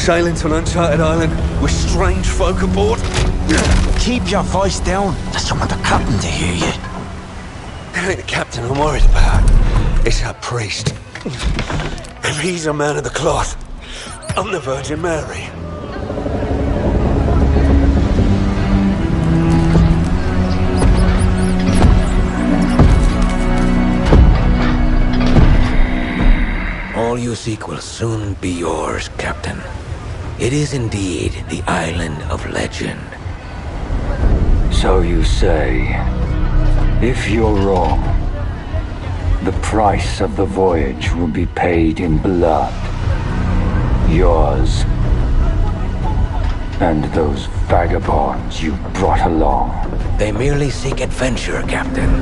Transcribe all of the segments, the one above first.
Sailing to an uncharted island with strange folk aboard. Keep your voice down. I just don't want the captain to hear you. It ain't the captain I'm worried about. It's our priest. If he's a man of the cloth, I'm the Virgin Mary. All you seek will soon be yours, Captain. It is indeed the island of legend. So you say. If you're wrong, the price of the voyage will be paid in blood. Yours. And those vagabonds you brought along. They merely seek adventure, Captain.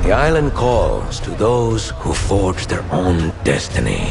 The island calls to those who forge their own destiny.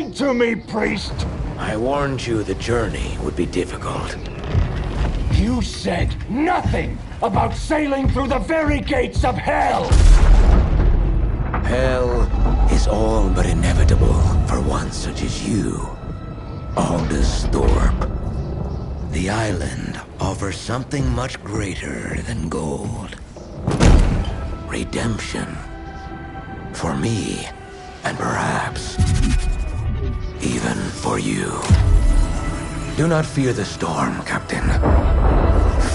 lied to me, priest! I warned you the journey would be difficult. You said nothing about sailing through the very gates of hell! Hell is all but inevitable for one such as you, Aldous Thorpe. The island offers something much greater than gold. Redemption. For me, and perhaps even for you. Do not fear the storm, Captain.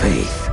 Faith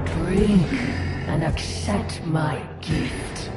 Drink and accept my gift.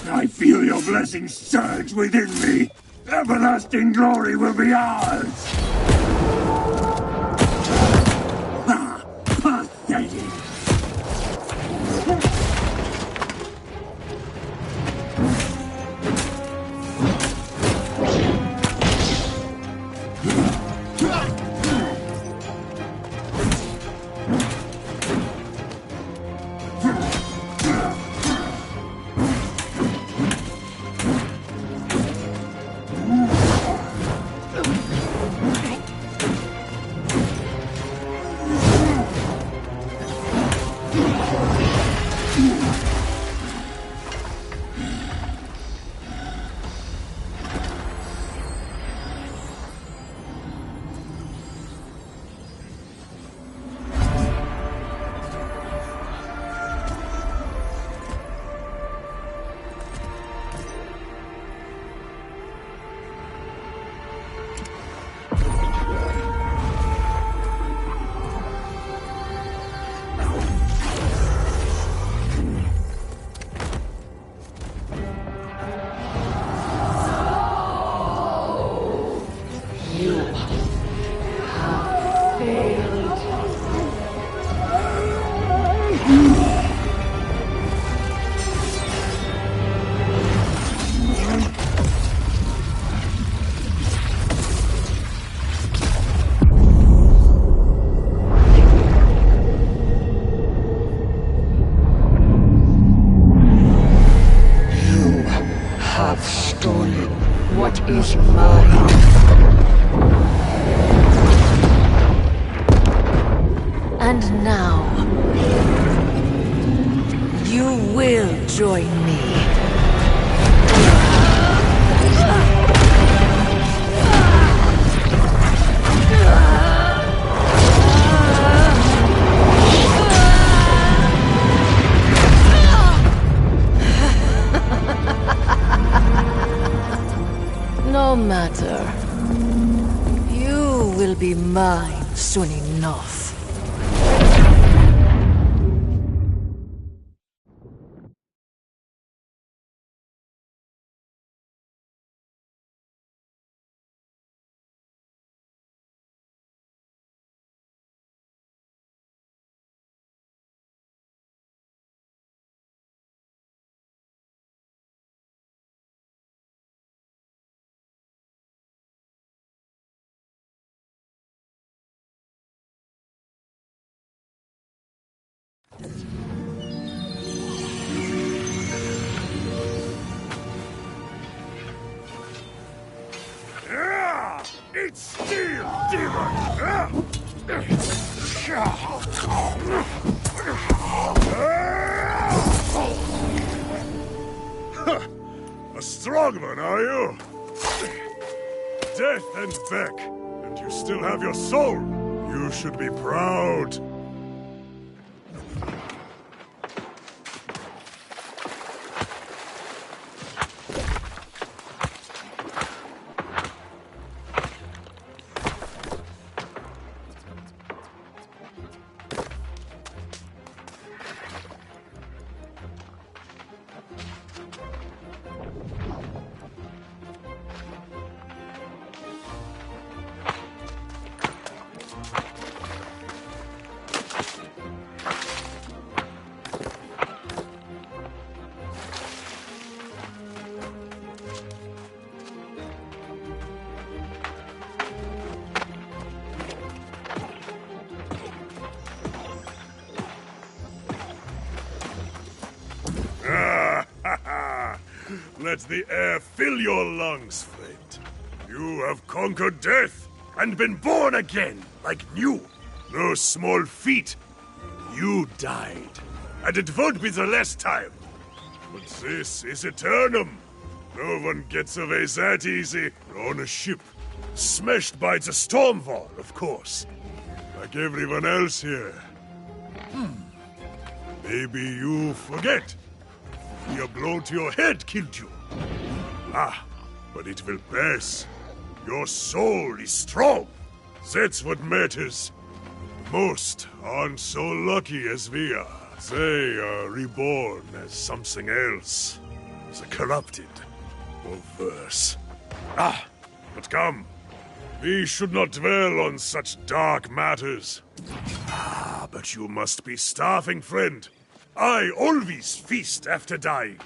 I feel your blessings surge within me. Everlasting glory will be ours! Ah, pathetic! What is mine? And now, you will join me. No matter. You will be mine soon enough. It's steel, demon! A strong one, are you? Death and back, and you still have your soul. You should be proud. Let the air fill your lungs, friend. You have conquered death and been born again, like new. No small feat. You died, and it won't be the last time. But this is Aeternum. No one gets away that easy. You're on a ship, smashed by the storm wall, of course. Like everyone else here. Maybe you forget. Your blow to your head killed you. Ah, but it will pass. Your soul is strong. That's what matters. Most aren't so lucky as we are. They are reborn as something else. The corrupted, or worse. But come, we should not dwell on such dark matters. But you must be starving, friend. I always feast after dying.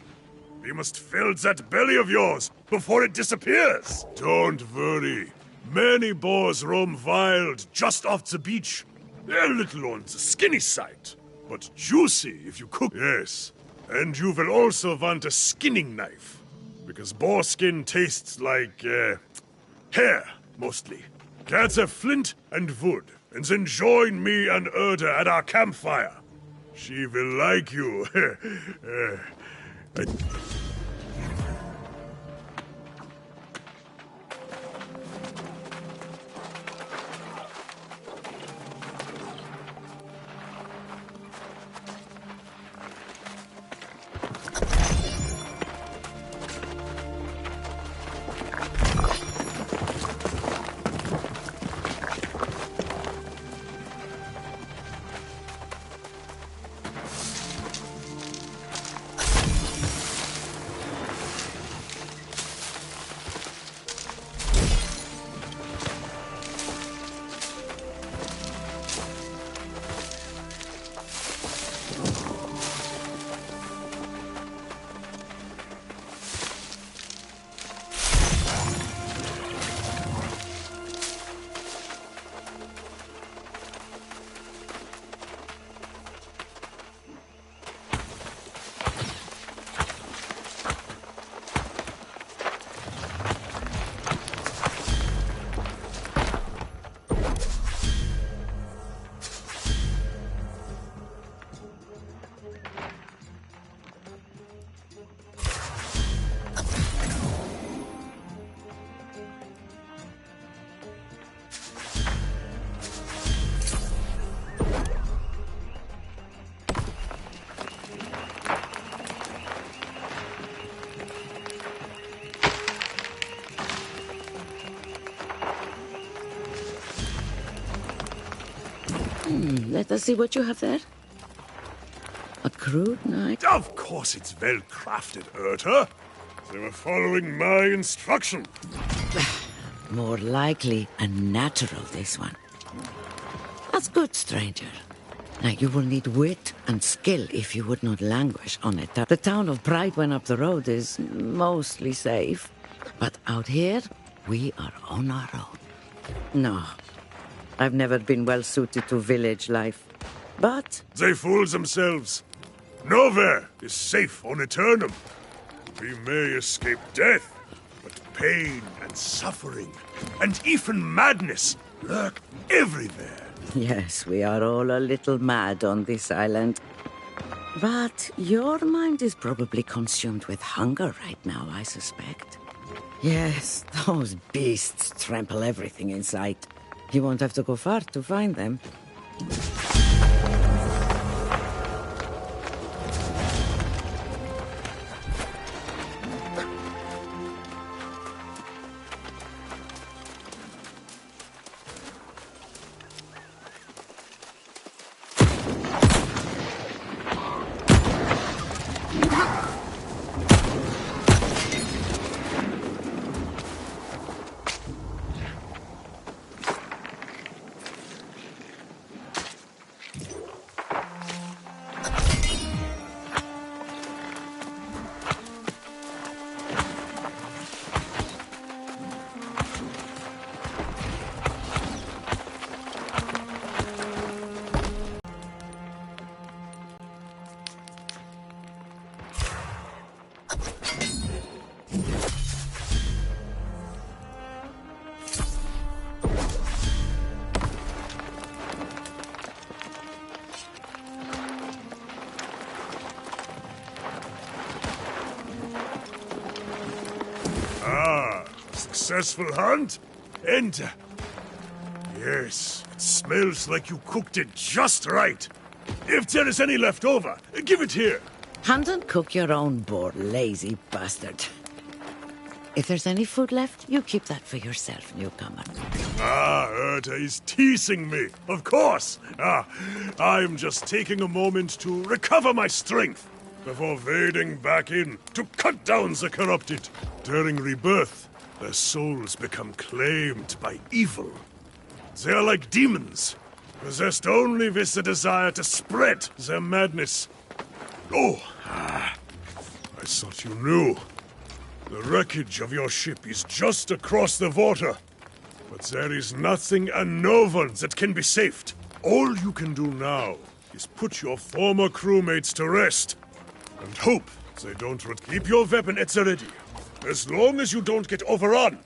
We must fill that belly of yours before it disappears. Don't worry. Many boars roam wild just off the beach. They're little on the skinny side, but juicy if you cook. Yes, and you will also want a skinning knife, because boar skin tastes like, hair, mostly. Gather flint and wood, and then join me and Erda at our campfire. She will like you. Let us see what you have there. A crude knife. Of course it's well crafted, Erda. They were following my instruction. More likely a natural, this one. That's good, stranger. Now, you will need wit and skill if you would not languish on it. The town of Brightwen up the road is mostly safe. But out here, we are on our own. No, I've never been well suited to village life. But They fool themselves. Nowhere is safe on Aeternum. We may escape death, but pain and suffering, and even madness lurk everywhere. yes, we are all a little mad on this island. But your mind is probably consumed with hunger right now, I suspect. Yes, those beasts trample everything in sight. You won't have to go far to find them. Successful hunt? Enter. Yes, it smells like you cooked it just right. If there is any left over, give it here. Hand and cook your own boar, lazy bastard. If there's any food left, you keep that for yourself, newcomer. Erda is teasing me, of course. I'm just taking a moment to recover my strength before wading back in to cut down the corrupted. During rebirth, their souls become claimed by evil. They are like demons, possessed only with the desire to spread their madness. Oh, I thought you knew. The wreckage of your ship is just across the water. But there is nothing and no one that can be saved. All you can do now is put your former crewmates to rest. And hope they don't keep your weapon at the ready. As long as you don't get overrun.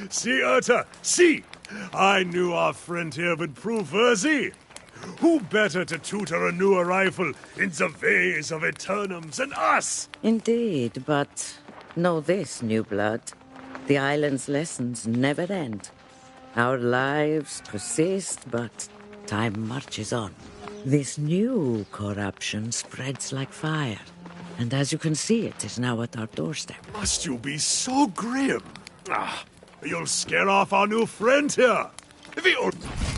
See, Urta, see! I knew our friend here would prove worthy. Who better to tutor a new arrival in the ways of Aeternum than us? Indeed, but know this, new blood. The island's lessons never end. Our lives persist, but time marches on. This new corruption spreads like fire. And as you can see, it is now at our doorstep. Must you be so grim? You'll scare off our new friend here.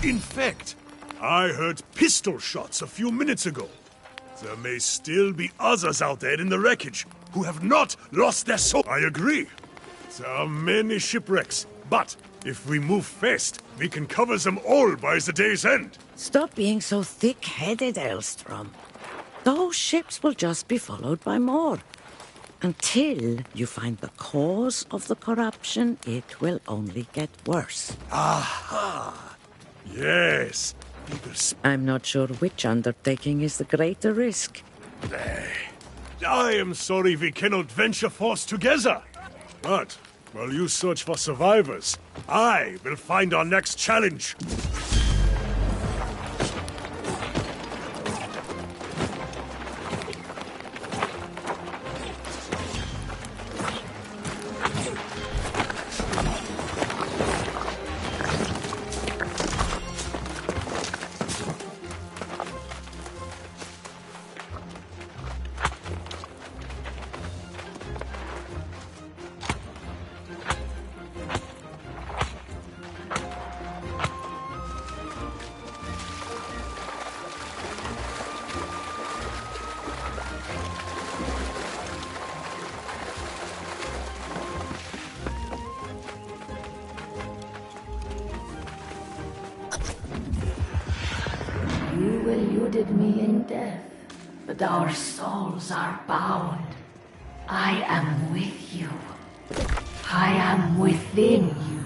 In fact, I heard pistol shots a few minutes ago. There may still be others out there in the wreckage who have not lost their soul. I agree. There are many shipwrecks, but if we move fast, we can cover them all by the day's end. Stop being so thick-headed, Elstrom. Those ships will just be followed by more. Until you find the cause of the corruption, it will only get worse. Aha! Yes. I'm not sure which undertaking is the greater risk. I am sorry we cannot venture forth together. But while you search for survivors, I will find our next challenge. our souls are bound, I am with you. I am within you.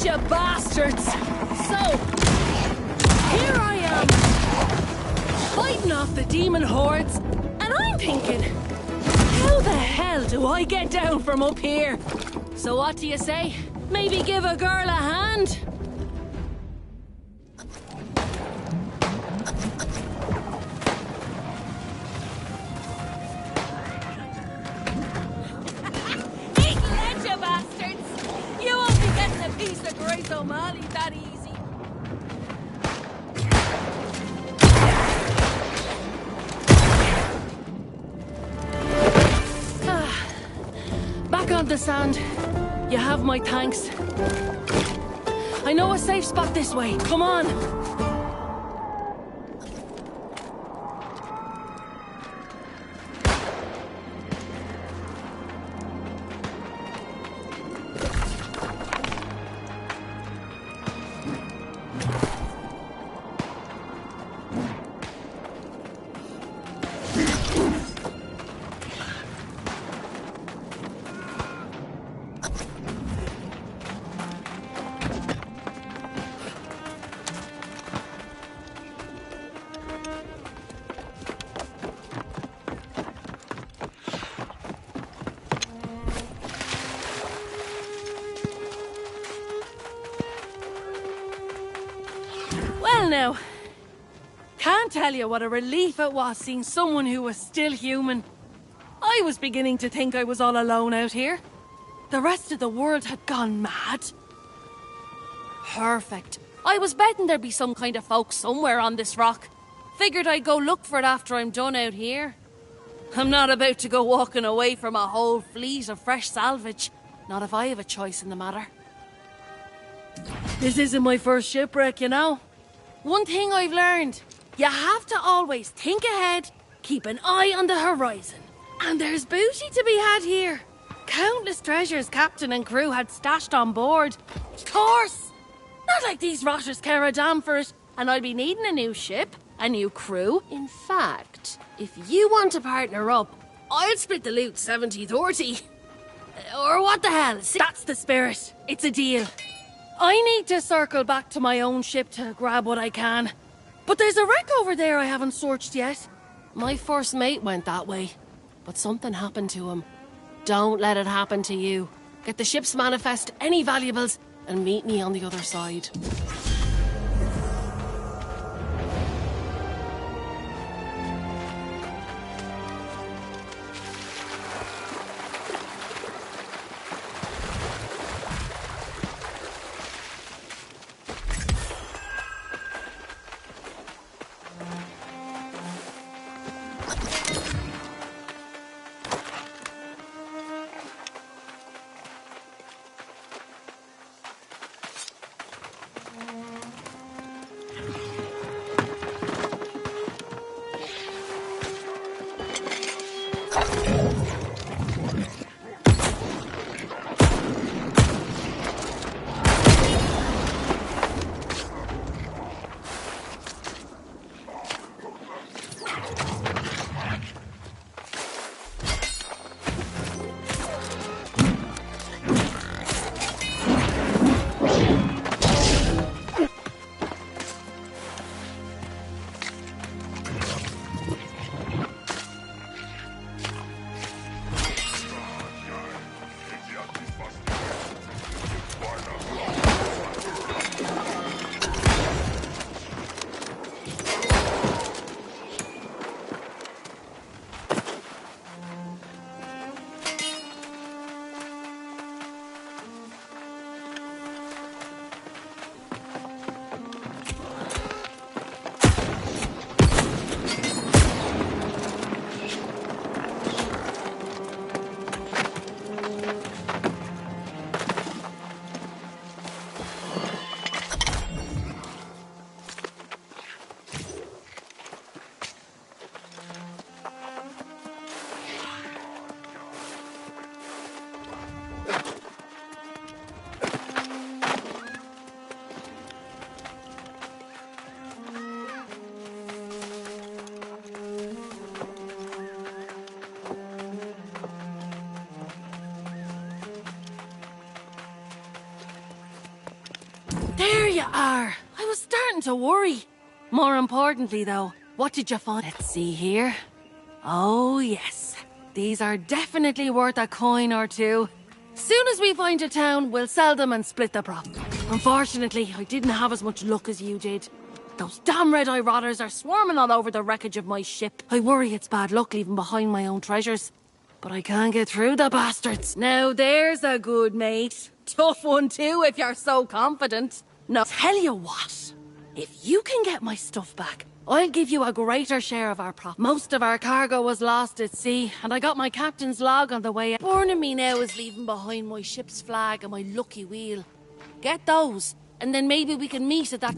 You bastards! So, here I am, fighting off the demon hordes, and I'm thinking, how the hell do I get down from up here? So what do you say? Maybe give a girl a hand? The sand. You have my thanks. I know a safe spot this way. Come on. Now, can't tell you what a relief it was seeing someone who was still human. I was beginning to think I was all alone out here. The rest of the world had gone mad. Perfect. I was betting there'd be some kind of folk somewhere on this rock. Figured I'd go look for it after I'm done out here. I'm not about to go walking away from a whole fleet of fresh salvage. Not if I have a choice in the matter. This isn't my first shipwreck, you know. One thing I've learned, you have to always think ahead, keep an eye on the horizon. And there's booty to be had here. Countless treasures captain and crew had stashed on board. Of course! Not like these rotters care a damn for it, and I'll be needing a new ship, a new crew. In fact, if you want to partner up, I'll split the loot 70-30. Or what the hell? That's the spirit. It's a deal. I need to circle back to my own ship to grab what I can. But there's a wreck over there I haven't searched yet. My first mate went that way, but something happened to him. Don't let it happen to you. Get the ship's manifest, any valuables, and meet me on the other side. you are. I was starting to worry. More importantly, though, what did you find? Let's see here. Oh, yes. These are definitely worth a coin or two. Soon as we find a town, we'll sell them and split the profit. Unfortunately, I didn't have as much luck as you did. Those damn red-eye rotters are swarming all over the wreckage of my ship. I worry it's bad luck leaving behind my own treasures. But I can't get through the bastards. Now there's a good mate. Tough one too, if you're so confident. No, tell you what. If you can get my stuff back, I'll give you a greater share of our profit. Most of our cargo was lost at sea, and I got my captain's log on the way. Warning me now is leaving behind my ship's flag and my lucky wheel. Get those, and then maybe we can meet at that...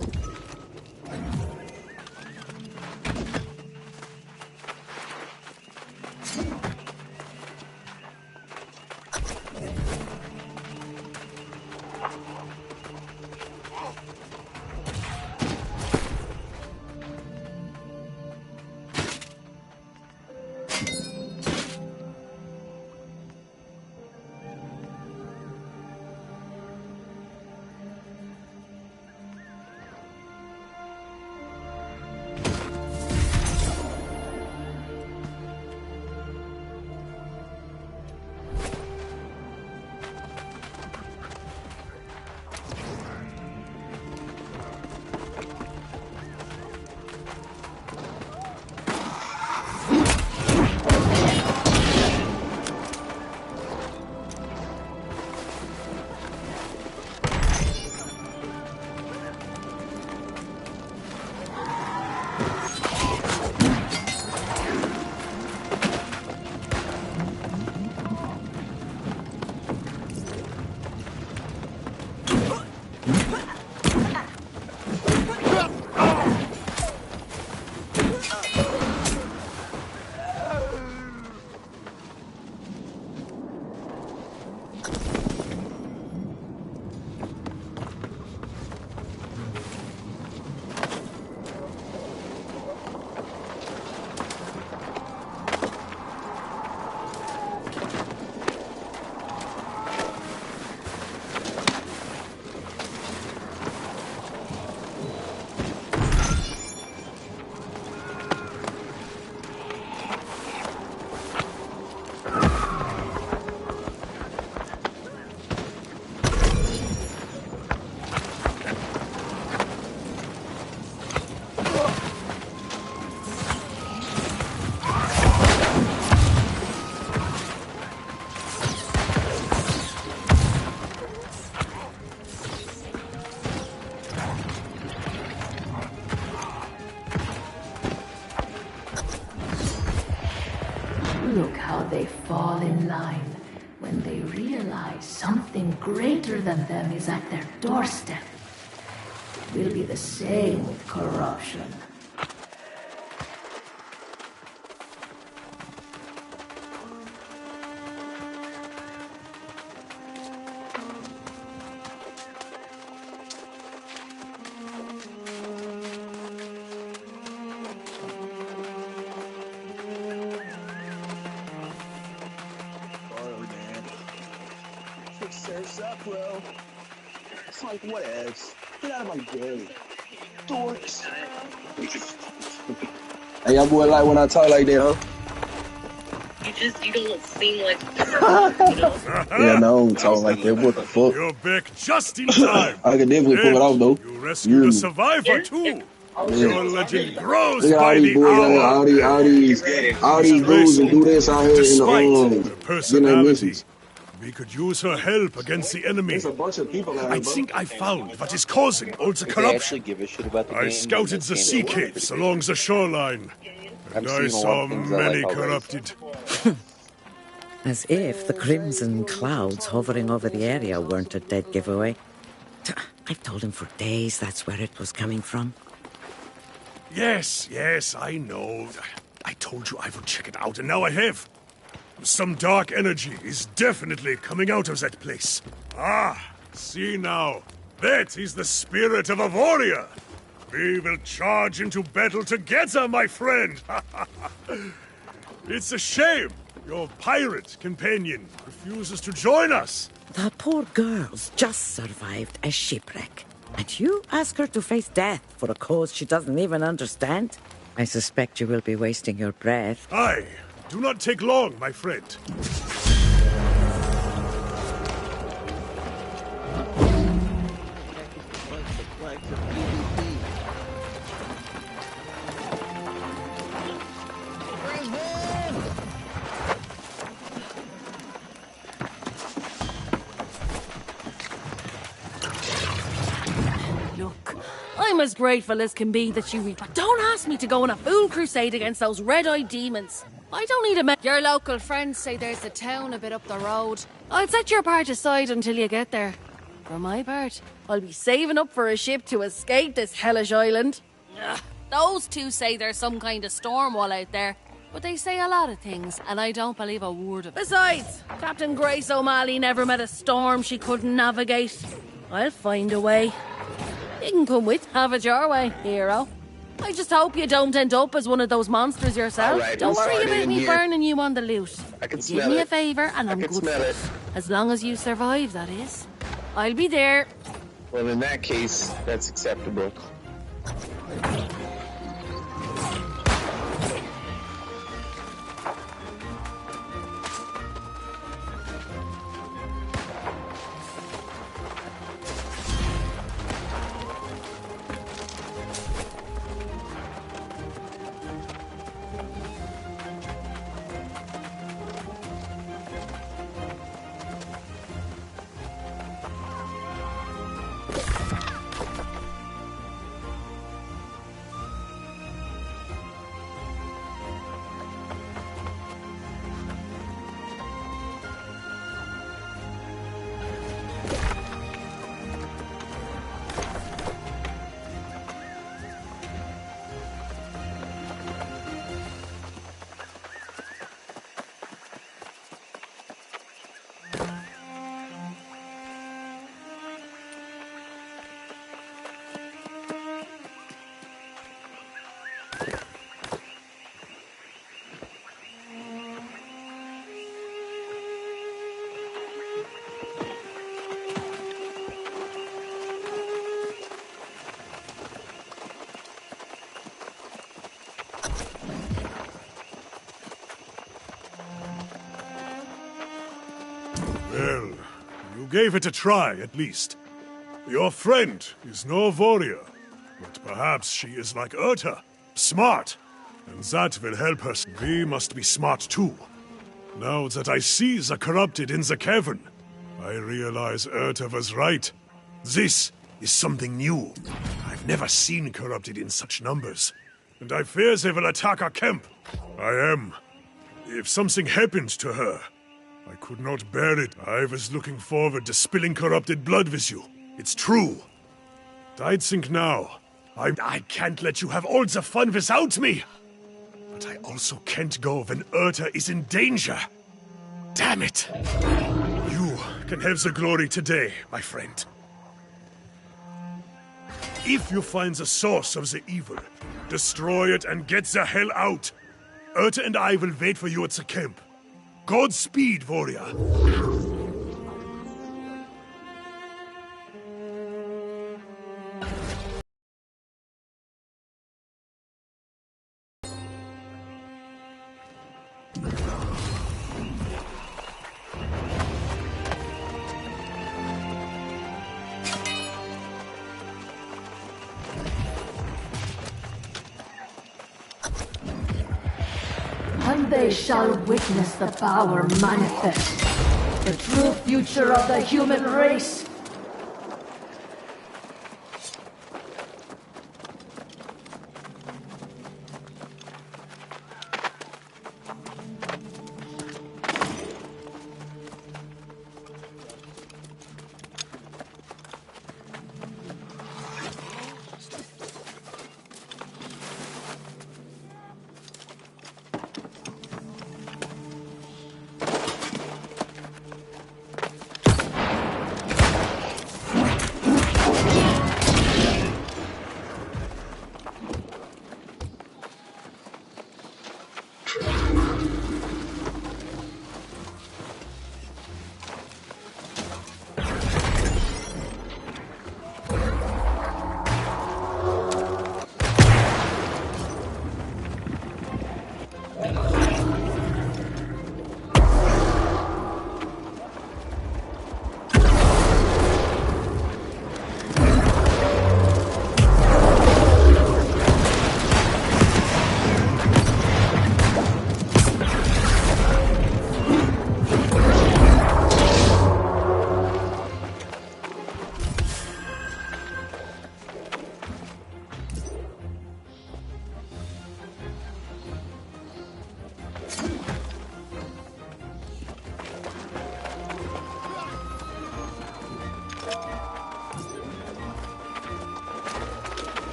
Look how they fall in line when they realize something greater than them is at their doorstep. It will be the same with corruption. Surf's up, bro. It's like, what else? Get out of my belly. Dorks. Hey, y'all boy like when I talk like that, huh? You don't seem like, Yeah, no, I don't talk like that. What the fuck? You're back just in time. I can definitely pull it off, though. You rescued a survivor, too. Yeah. Your legend grows Look at all by these the boys out here, hour. all these dudes and do this out here in Despite her getting their personality, missions. we could use her help against the enemy. There's a bunch of people out here, I bro. think I found what is causing all the corruption. I scouted the sea caves along the shoreline, and I saw many corrupted. As if the crimson clouds hovering over the area weren't a dead giveaway. I've told him for days that's where it was coming from. Yes, I know. I told you I would check it out, and now I have. Some dark energy is definitely coming out of that place. Ah, see now. That is the spirit of a warrior. We will charge into battle together, my friend. It's a shame your pirate companion refuses to join us. The poor girls just survived a shipwreck. And you ask her to face death for a cause she doesn't even understand? I suspect you will be wasting your breath. Aye. Do not take long, my friend. Look, I'm as grateful as can be that you but don't ask me to go on a fool crusade against those red-eyed demons. I don't need a Your local friends say there's a town a bit up the road. I'll set your part aside until you get there. For my part, I'll be saving up for a ship to escape this hellish island. Ugh, those two say there's some kind of storm wall out there, but they say a lot of things, and I don't believe a word of it. Besides, Captain Grace O'Malley never met a storm she couldn't navigate. I'll find a way. You can come with, have it your way, hero. I just hope you don't end up as one of those monsters yourself. Right, don't we'll worry start about in me here. burning you on the loot. I can Give smell me it. a favour and I'm I good can smell for it. As long as you survive, that is. I'll be there. Well, in that case, that's acceptable. Well, you gave it a try, at least. Your friend is no warrior, but perhaps she is like Urta, smart. And that will help us. We must be smart too. Now that I see the corrupted in the cavern, I realize Urta was right. This is something new. I've never seen corrupted in such numbers. And I fear they will attack our camp. I am. If something happened to her, I could not bear it. I was looking forward to spilling corrupted blood with you. It's true. I'd think now, I can't let you have all the fun without me. But I also can't go when Urta is in danger. Damn it. You can have the glory today, my friend. If you find the source of the evil, destroy it and get the hell out. Urta and I will wait for you at the camp. Godspeed, warrior. And they shall witness the power manifest, the true future of the human race.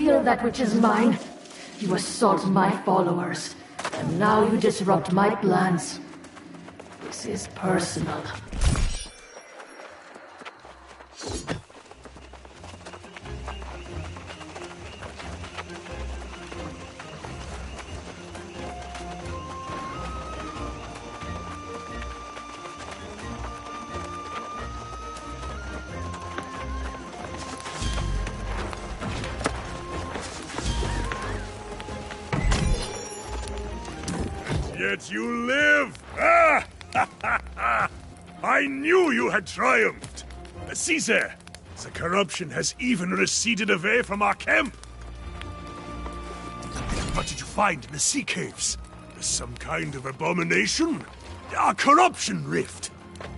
steal that which is mine. You assault my followers, and now you disrupt my plans. This is personal. Yet you live! Ah! I knew you had triumphed! Caesar, the corruption has even receded away from our camp! What did you find in the sea caves? Some kind of abomination? A corruption rift?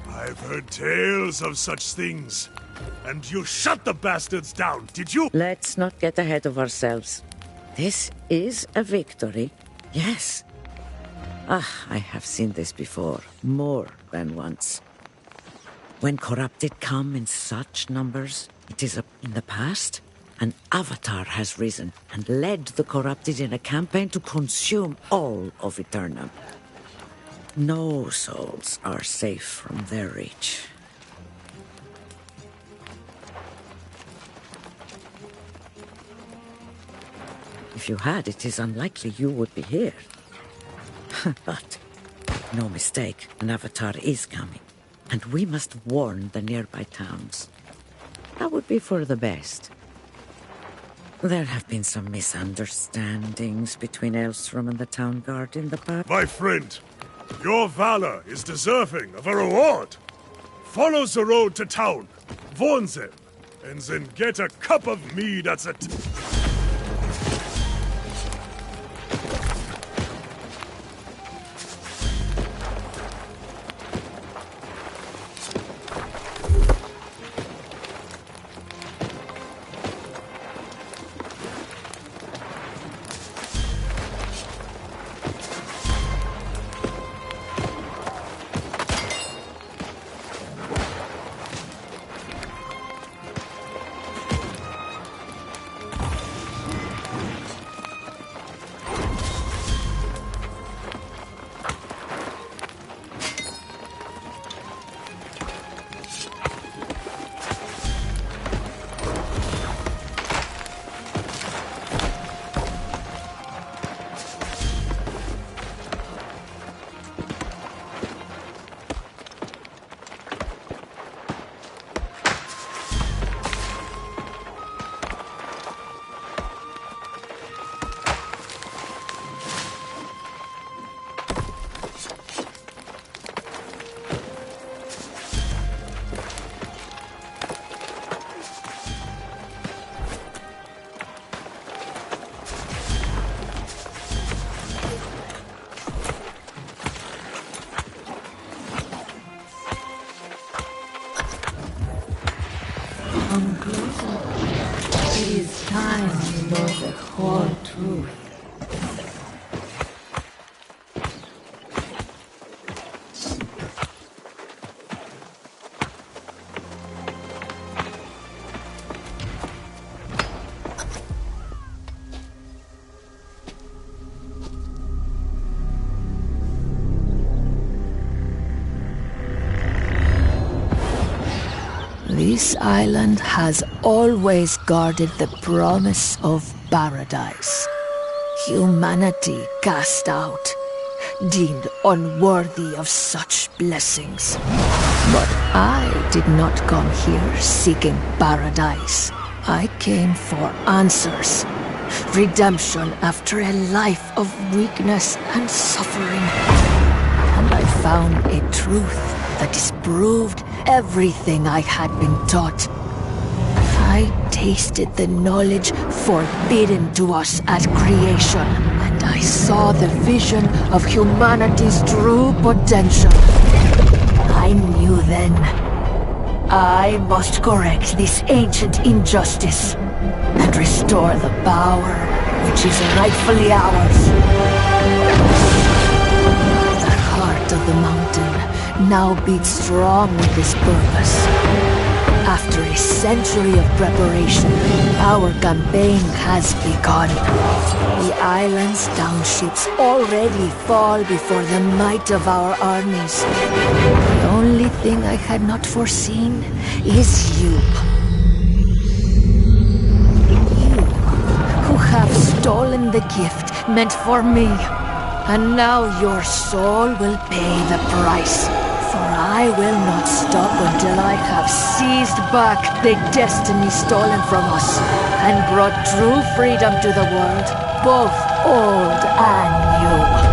I've heard tales of such things. And you shut the bastards down, did you? Let's not get ahead of ourselves. This is a victory, yes. I have seen this before, more than once. When corrupted come in such numbers, it is in the past. An avatar has risen and led the corrupted in a campaign to consume all of Aeternum. No souls are safe from their reach. If you had, it is unlikely you would be here. But, no mistake, an avatar is coming, and we must warn the nearby towns. That would be for the best. There have been some misunderstandings between Elstrom and the town guard in the past. My friend, your valor is deserving of a reward. Follow the road to town, warn them, and then get a cup of mead at the... Come closer. It is time to know the whole truth. This island has always guarded the promise of paradise. Humanity cast out, deemed unworthy of such blessings. But I did not come here seeking paradise. I came for answers. Redemption after a life of weakness and suffering. And I found a truth that disproved everything I had been taught. I tasted the knowledge forbidden to us at creation, and I saw the vision of humanity's true potential. I knew then, I must correct this ancient injustice and restore the power which is rightfully ours. The heart of the mountain now beats strong with this purpose. After a century of preparation, our campaign has begun. The island's townships already fall before the might of our armies. The only thing I had not foreseen is you. You, who have stolen the gift meant for me. And now your soul will pay the price. For I will not stop until I have seized back the destiny stolen from us and brought true freedom to the world, both old and new.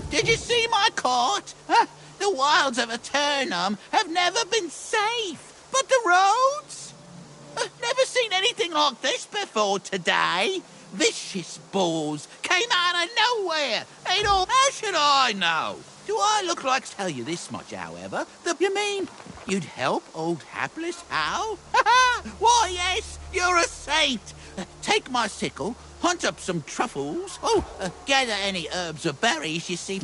Did you see my court? Huh? The wilds of Aeternum have never been safe. But the roads? Never seen anything like this before today. Vicious bulls came out of nowhere. Ain't all. How should I know? Do I look like to tell you this much, however? You mean you'd help old hapless Hal? Why, yes, you're a saint. Take my sickle, hunt up some truffles. Gather any herbs or berries you see.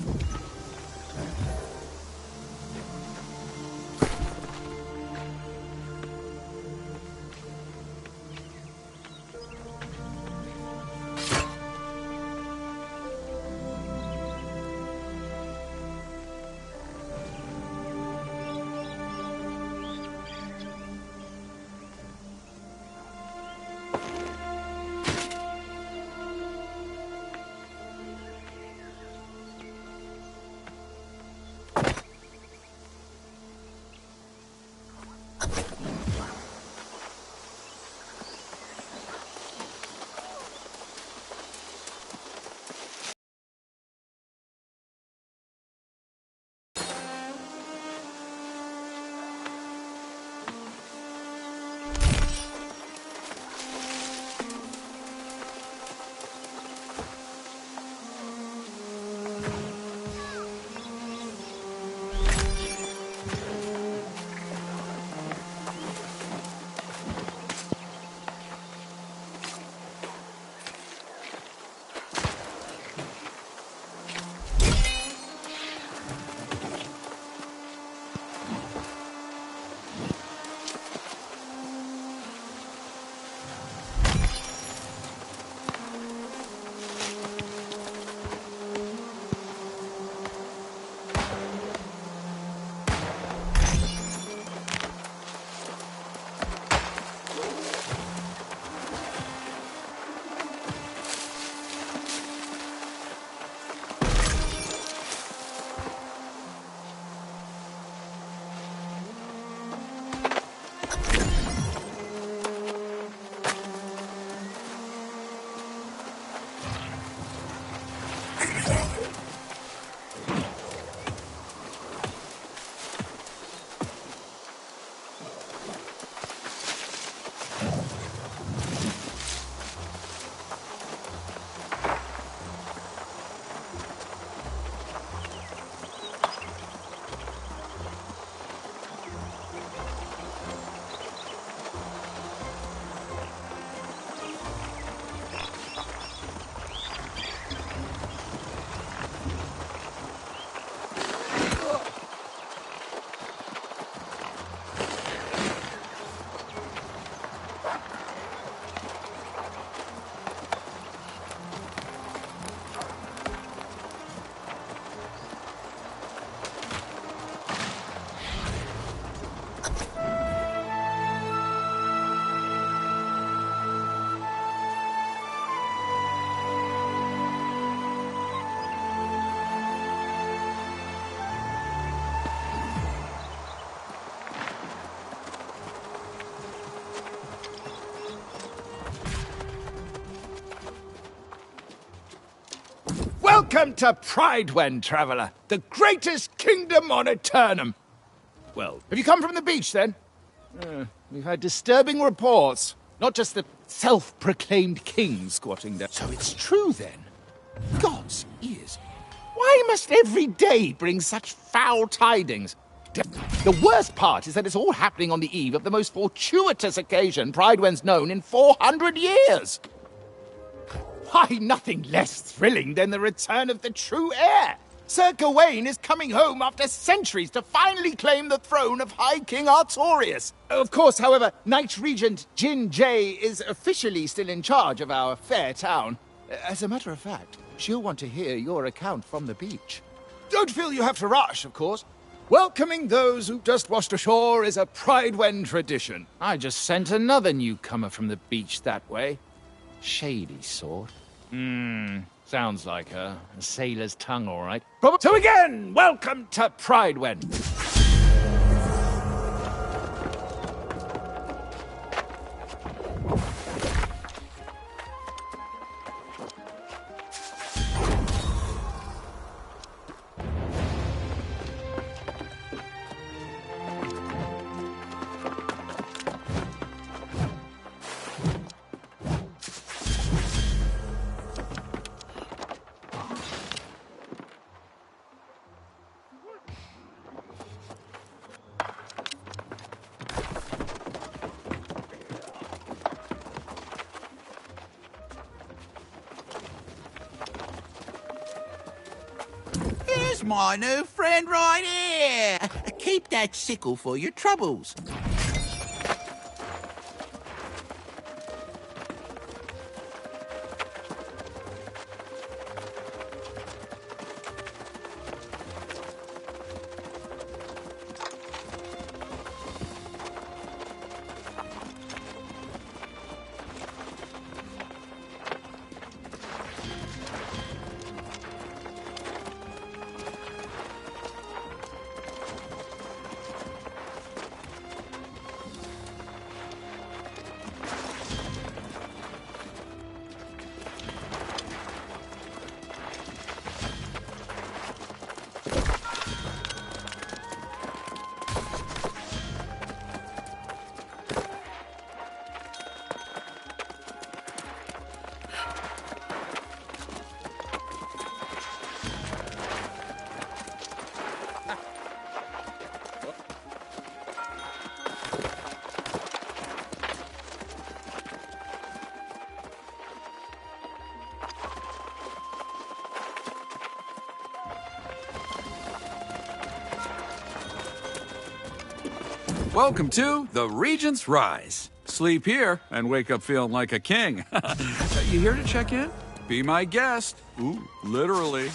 Welcome to Pridewen, traveller. The greatest kingdom on Aeternum. Well, have you come from the beach, then? We've had disturbing reports. Not just the self-proclaimed king squatting there. So it's true, then? God's ears. Why must every day bring such foul tidings? The worst part is that it's all happening on the eve of the most fortuitous occasion Pridewen's known in 400 years. Why, nothing less thrilling than the return of the true heir. Sir Gawain is coming home after centuries to finally claim the throne of High King Artorius. Of course, however, Knight Regent Jin Jay is officially still in charge of our fair town. As a matter of fact, she'll want to hear your account from the beach. Don't feel you have to rush, of course. Welcoming those who've just washed ashore is a Pridewen tradition. I just sent another newcomer from the beach that way. Shady sort. Sounds like a sailor's tongue, all right. So again, welcome to Pridewen. Here's my new friend right here. Keep that sickle for your troubles. Welcome to the Regent's Rise. Sleep here and wake up feeling like a king. You here to check in? Be my guest. Ooh, literally.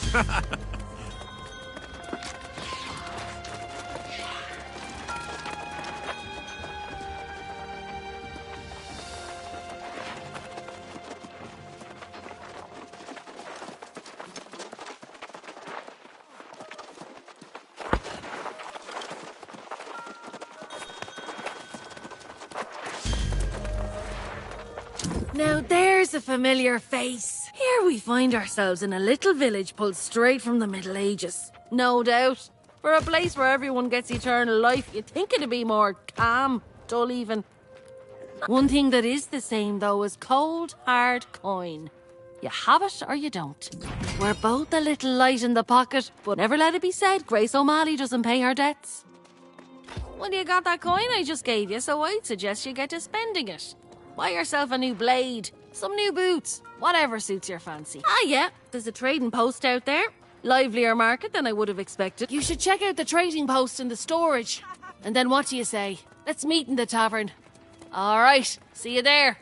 Now there's a familiar face. Here we find ourselves in a little village pulled straight from the Middle Ages. No doubt. For a place where everyone gets eternal life, you'd think it'd be more calm, dull even. One thing that is the same, though, is cold, hard coin. You have it or you don't. We're both a little light in the pocket, but never let it be said Grace O'Malley doesn't pay her debts. Well, you got that coin I just gave you, so I'd suggest you get to spending it. Buy yourself a new blade, some new boots, whatever suits your fancy. Ah, yeah, there's a trading post out there. Livelier market than I would have expected. You should check out the trading post in the storage. And then what do you say? Let's meet in the tavern. All right, see you there.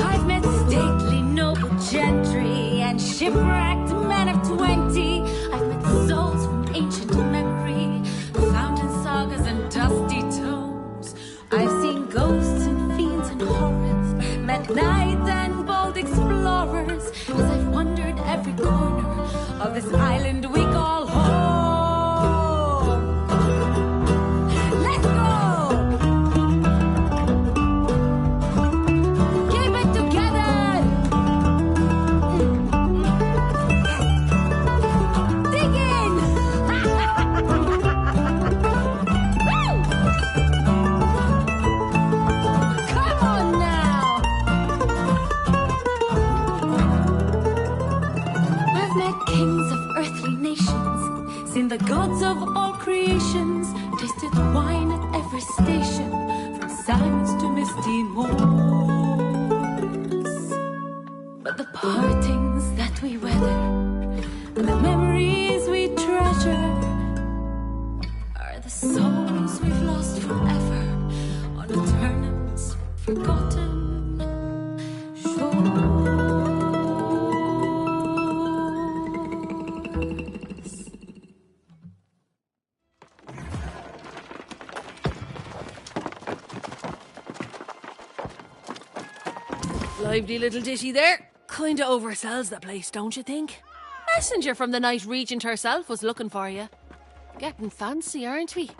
I've met stately noble gentry and shipwrecked men of 20. I've met souls from ancient memory, fountain sagas and dusty tomes. I've seen ghosts and fiends and horrors, met knights and bold explorers, as I've wandered every corner of this island we call home. Let's go! Keep it together! Dig in! Woo! Come on now! I've met kings of earthly nations, seen the gods of all creations, tasted wine at every station, from sands to misty moors. But the partings that we weather and the memories we treasure are the souls we've lost forever on Aeternum's forgotten shores. Lively little ditty there. Kinda oversells the place, don't you think? Messenger from the Night Regent herself was looking for you. Getting fancy, aren't we?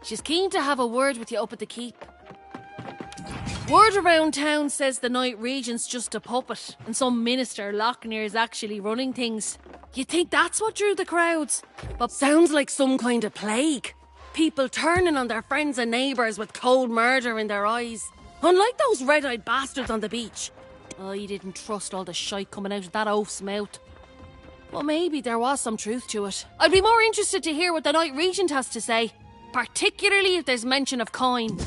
She's keen to have a word with you up at the keep. Word around town says the Night Regent's just a puppet, and some minister Lochnear's actually running things. You'd think that's what drew the crowds, but sounds like some kind of plague. People turning on their friends and neighbours with cold murder in their eyes. Unlike those red-eyed bastards on the beach. I didn't trust all the shite coming out of that oaf's mouth. Well, maybe there was some truth to it. I'd be more interested to hear what the Night Regent has to say, particularly if there's mention of coin.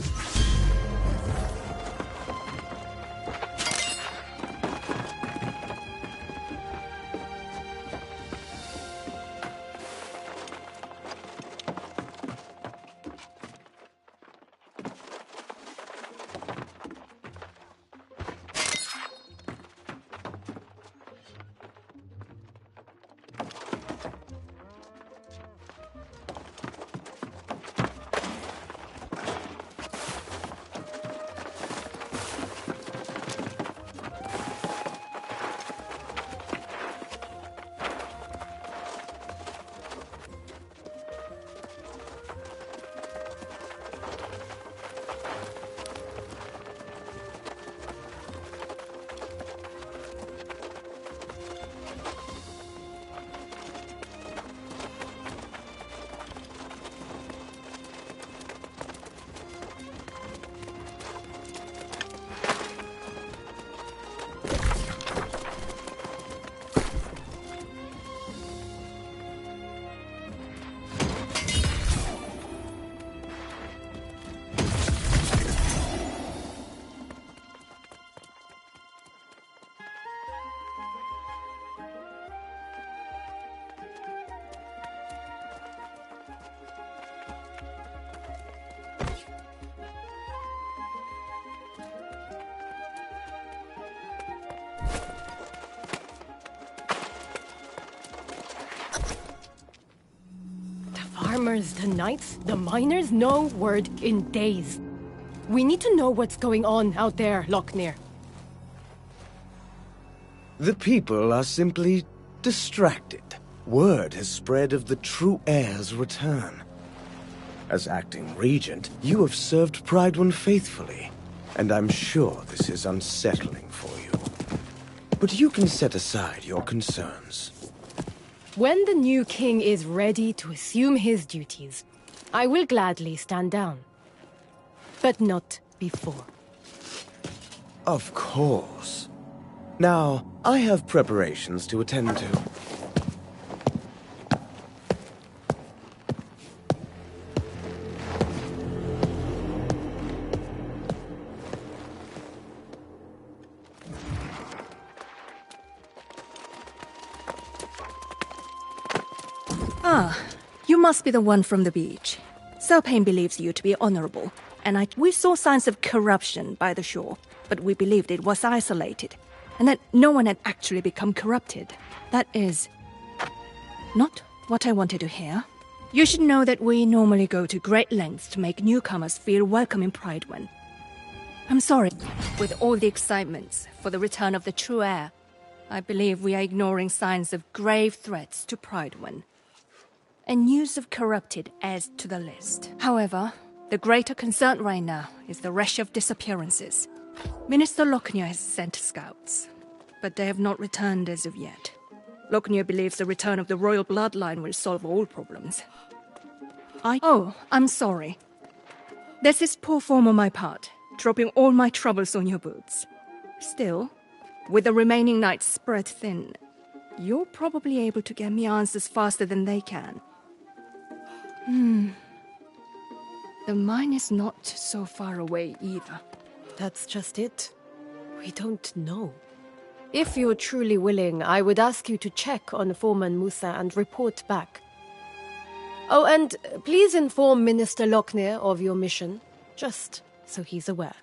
Farmers, the knights, the miners, no word in days. We need to know what's going on out there, Lochnear. The people are simply distracted. Word has spread of the true heir's return. As acting regent, you have served Pride faithfully, and I'm sure this is unsettling for you. But you can set aside your concerns. When the new king is ready to assume his duties, I will gladly stand down. But not before. Of course. Now, I have preparations to attend to. Ah, you must be the one from the beach. Serpane believes you to be honorable, and we saw signs of corruption by the shore, but we believed it was isolated, and that no one had actually become corrupted. That is not what I wanted to hear. You should know that we normally go to great lengths to make newcomers feel welcome in Pridewen. I'm sorry. With all the excitements for the return of the true heir, I believe we are ignoring signs of grave threats to Pridewen. And news of corrupted adds to the list. However, the greater concern right now is the rush of disappearances. Minister Lochner has sent scouts, but they have not returned as of yet. Lochner believes the return of the royal bloodline will solve all problems. Oh, I'm sorry. This is poor form on my part, dropping all my troubles on your boots. Still, with the remaining nights spread thin, you're probably able to get me answers faster than they can. The mine is not so far away either. That's just it. We don't know. If you're truly willing, I would ask you to check on Foreman Musa and report back. Oh, and please inform Minister Lochner of your mission, just so he's aware.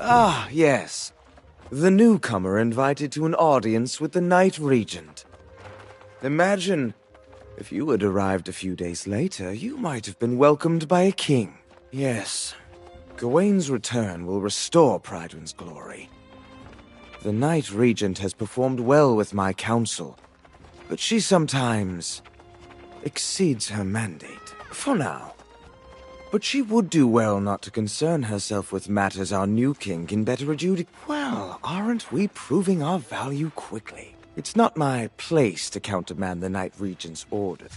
Ah, yes. The newcomer invited to an audience with the Night Regent. Imagine, if you had arrived a few days later, you might have been welcomed by a king. Yes, Gawain's return will restore Pridewen's glory. The Night Regent has performed well with my council, but she sometimes exceeds her mandate. For now. But she would do well not to concern herself with matters our new king can better adjudicate. Well, aren't we proving our value quickly? It's not my place to countermand the Night Regent's orders.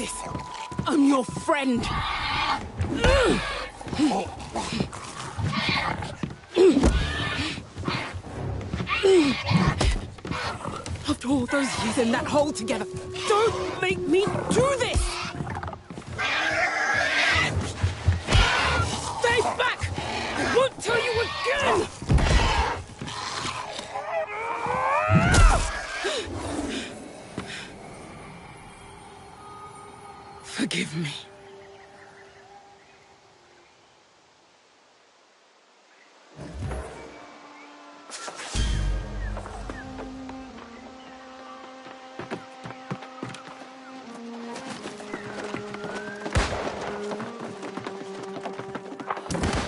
this. I'm your friend. After all those years in that hole together, don't make me do this! Stay back! I won't tell you again! Forgive me.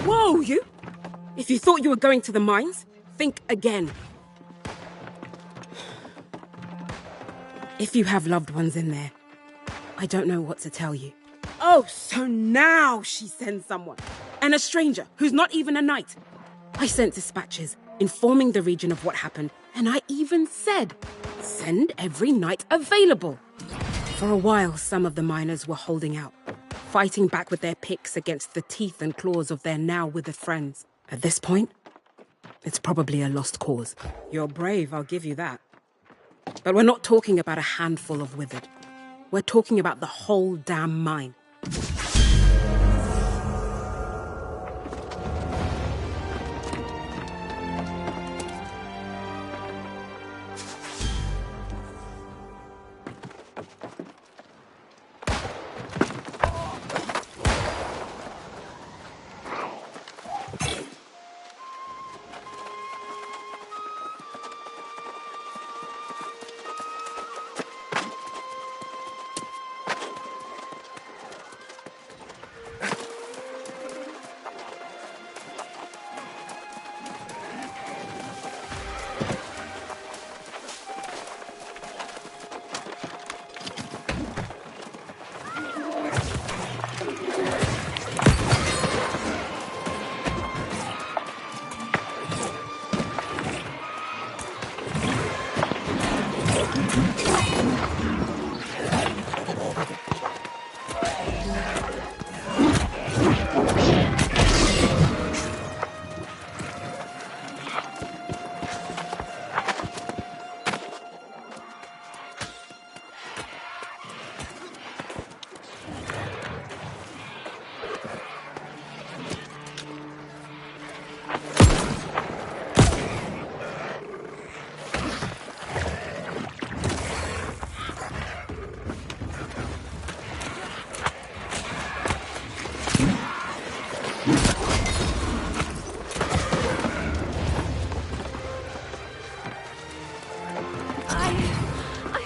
Whoa, you! If you thought you were going to the mines, think again. If you have loved ones in there, I don't know what to tell you. Oh, so now she sends someone. And a stranger who's not even a knight. I sent dispatches informing the region of what happened, and I even said, send every knight available. For a while, some of the miners were holding out, fighting back with their picks against the teeth and claws of their now withered friends. At this point, it's probably a lost cause. You're brave, I'll give you that. But we're not talking about a handful of withered. We're talking about the whole damn mine.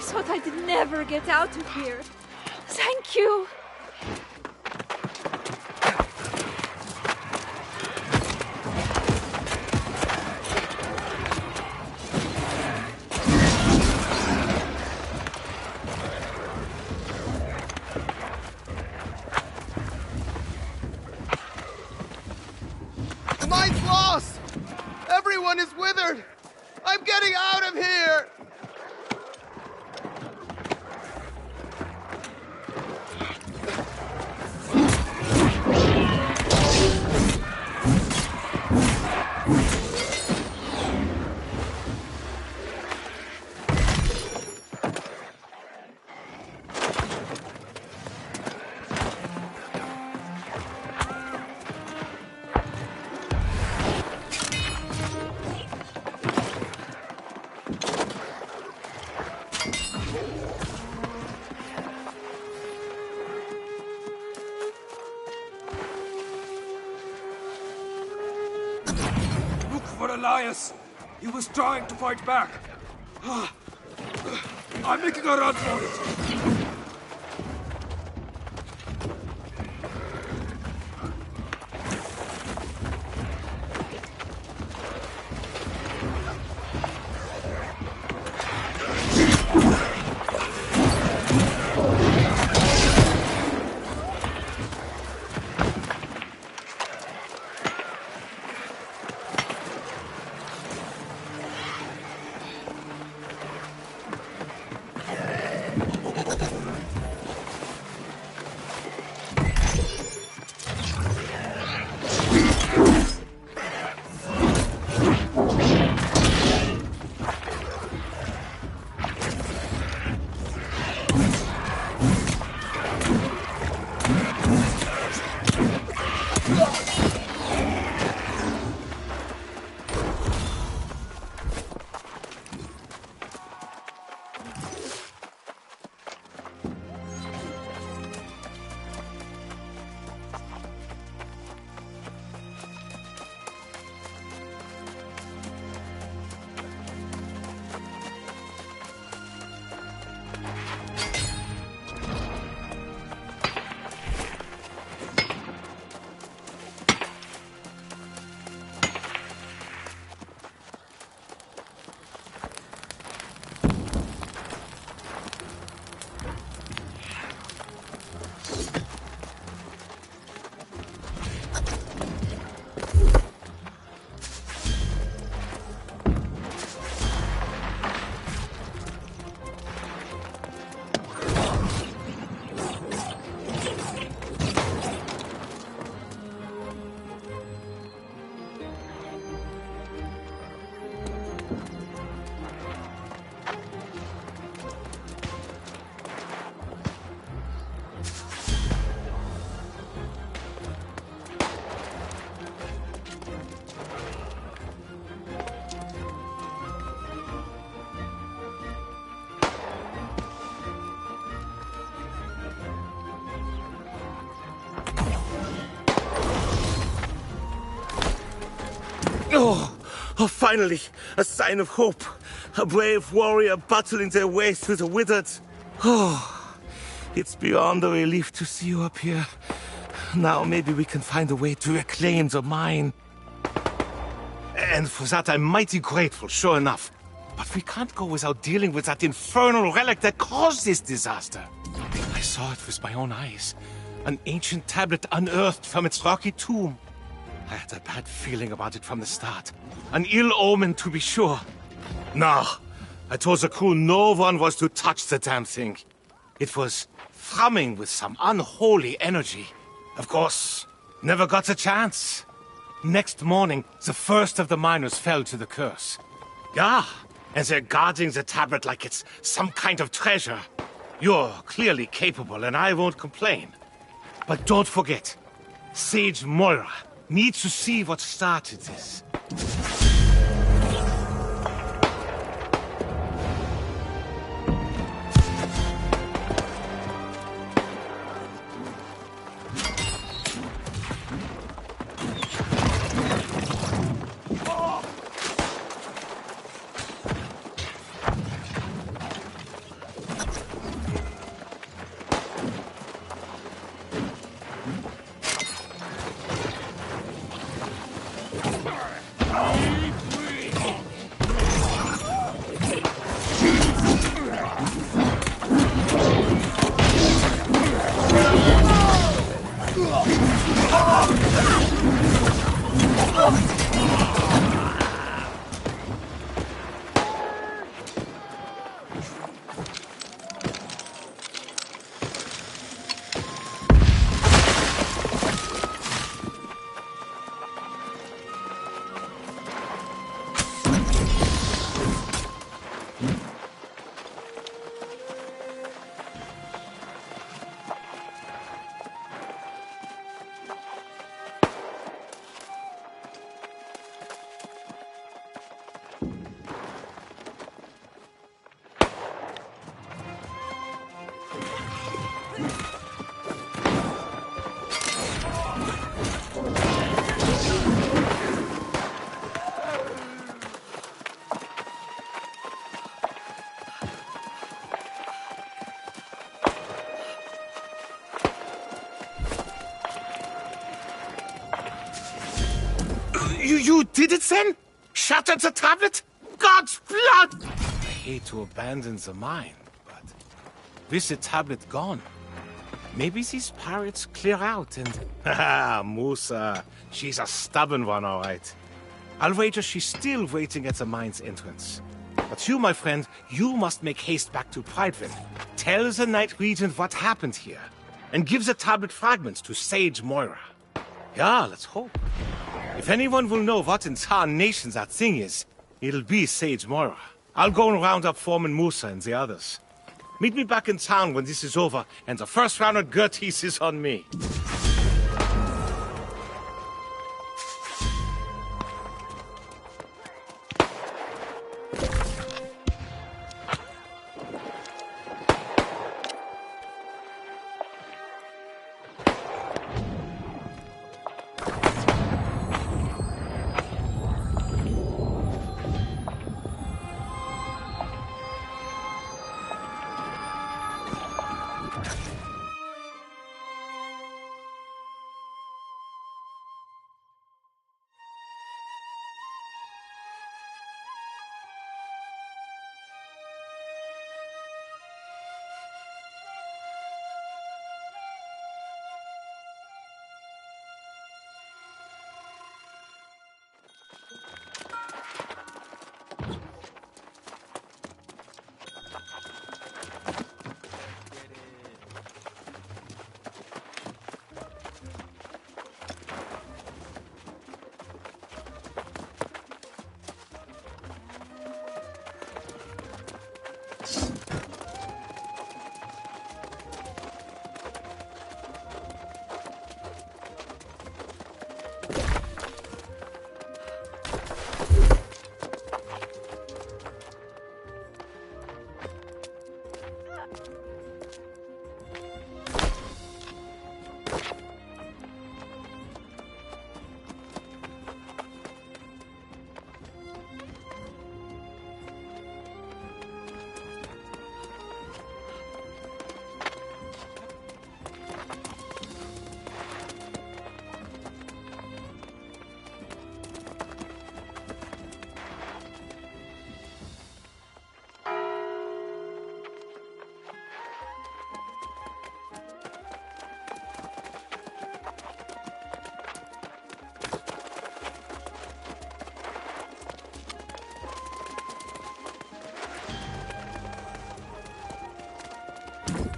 thought I'd never get out of here. Thank you. The mine's lost! Everyone is withered! I'm getting out of here! For Elias! He was trying to fight back. I'm making a run for it. Oh, finally, a sign of hope. A brave warrior battling their way through the withered. Oh, it's beyond a relief to see you up here. Now maybe we can find a way to reclaim the mine. And for that I'm mighty grateful, sure enough. But we can't go without dealing with that infernal relic that caused this disaster. I saw it with my own eyes. An ancient tablet unearthed from its rocky tomb. I had a bad feeling about it from the start. An ill omen, to be sure. No, I told the crew no one was to touch the damn thing. It was thrumming with some unholy energy. Of course, never got a chance. Next morning, the first of the miners fell to the curse. Yeah, and they're guarding the tablet like it's some kind of treasure. You're clearly capable, and I won't complain. But don't forget, Sage Moira needs to see what started this. You did it then? Shattered the tablet? God's blood! I hate to abandon the mine, but with the tablet gone, maybe these pirates clear out and... Haha, Musa. She's a stubborn one, all right. I'll wager she's still waiting at the mine's entrance. But you, my friend, you must make haste back to Prideville. Tell the Night Regent what happened here, and give the tablet fragments to Sage Moira. Yeah, let's hope. If anyone will know what in tarnation that thing is, it'll be Sage Moira. I'll go and round up Foreman Musa and the others. Meet me back in town when this is over, and the first round of Gerties is on me.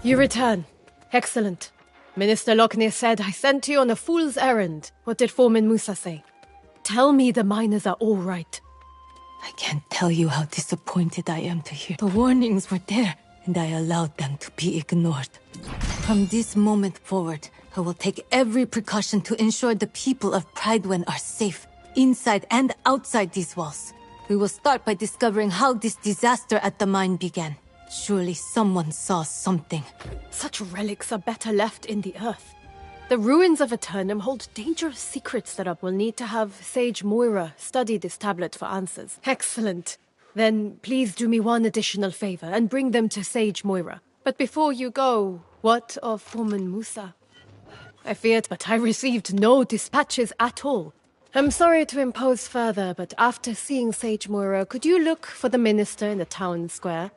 You return. Excellent. Minister Lockney said I sent you on a fool's errand. What did Foreman Musa say? Tell me the miners are all right. I can't tell you how disappointed I am to hear. The warnings were there, and I allowed them to be ignored. From this moment forward, I will take every precaution to ensure the people of Pridwen are safe, inside and outside these walls. We will start by discovering how this disaster at the mine began. Surely someone saw something. Such relics are better left in the earth. The ruins of Aeternum hold dangerous secrets that will need to have Sage Moira study this tablet for answers. Excellent. Then please do me one additional favor and bring them to Sage Moira. But before you go, what of Foreman Musa? I feared, but I received no dispatches at all. I'm sorry to impose further, but after seeing Sage Moira, could you look for the minister in the town square?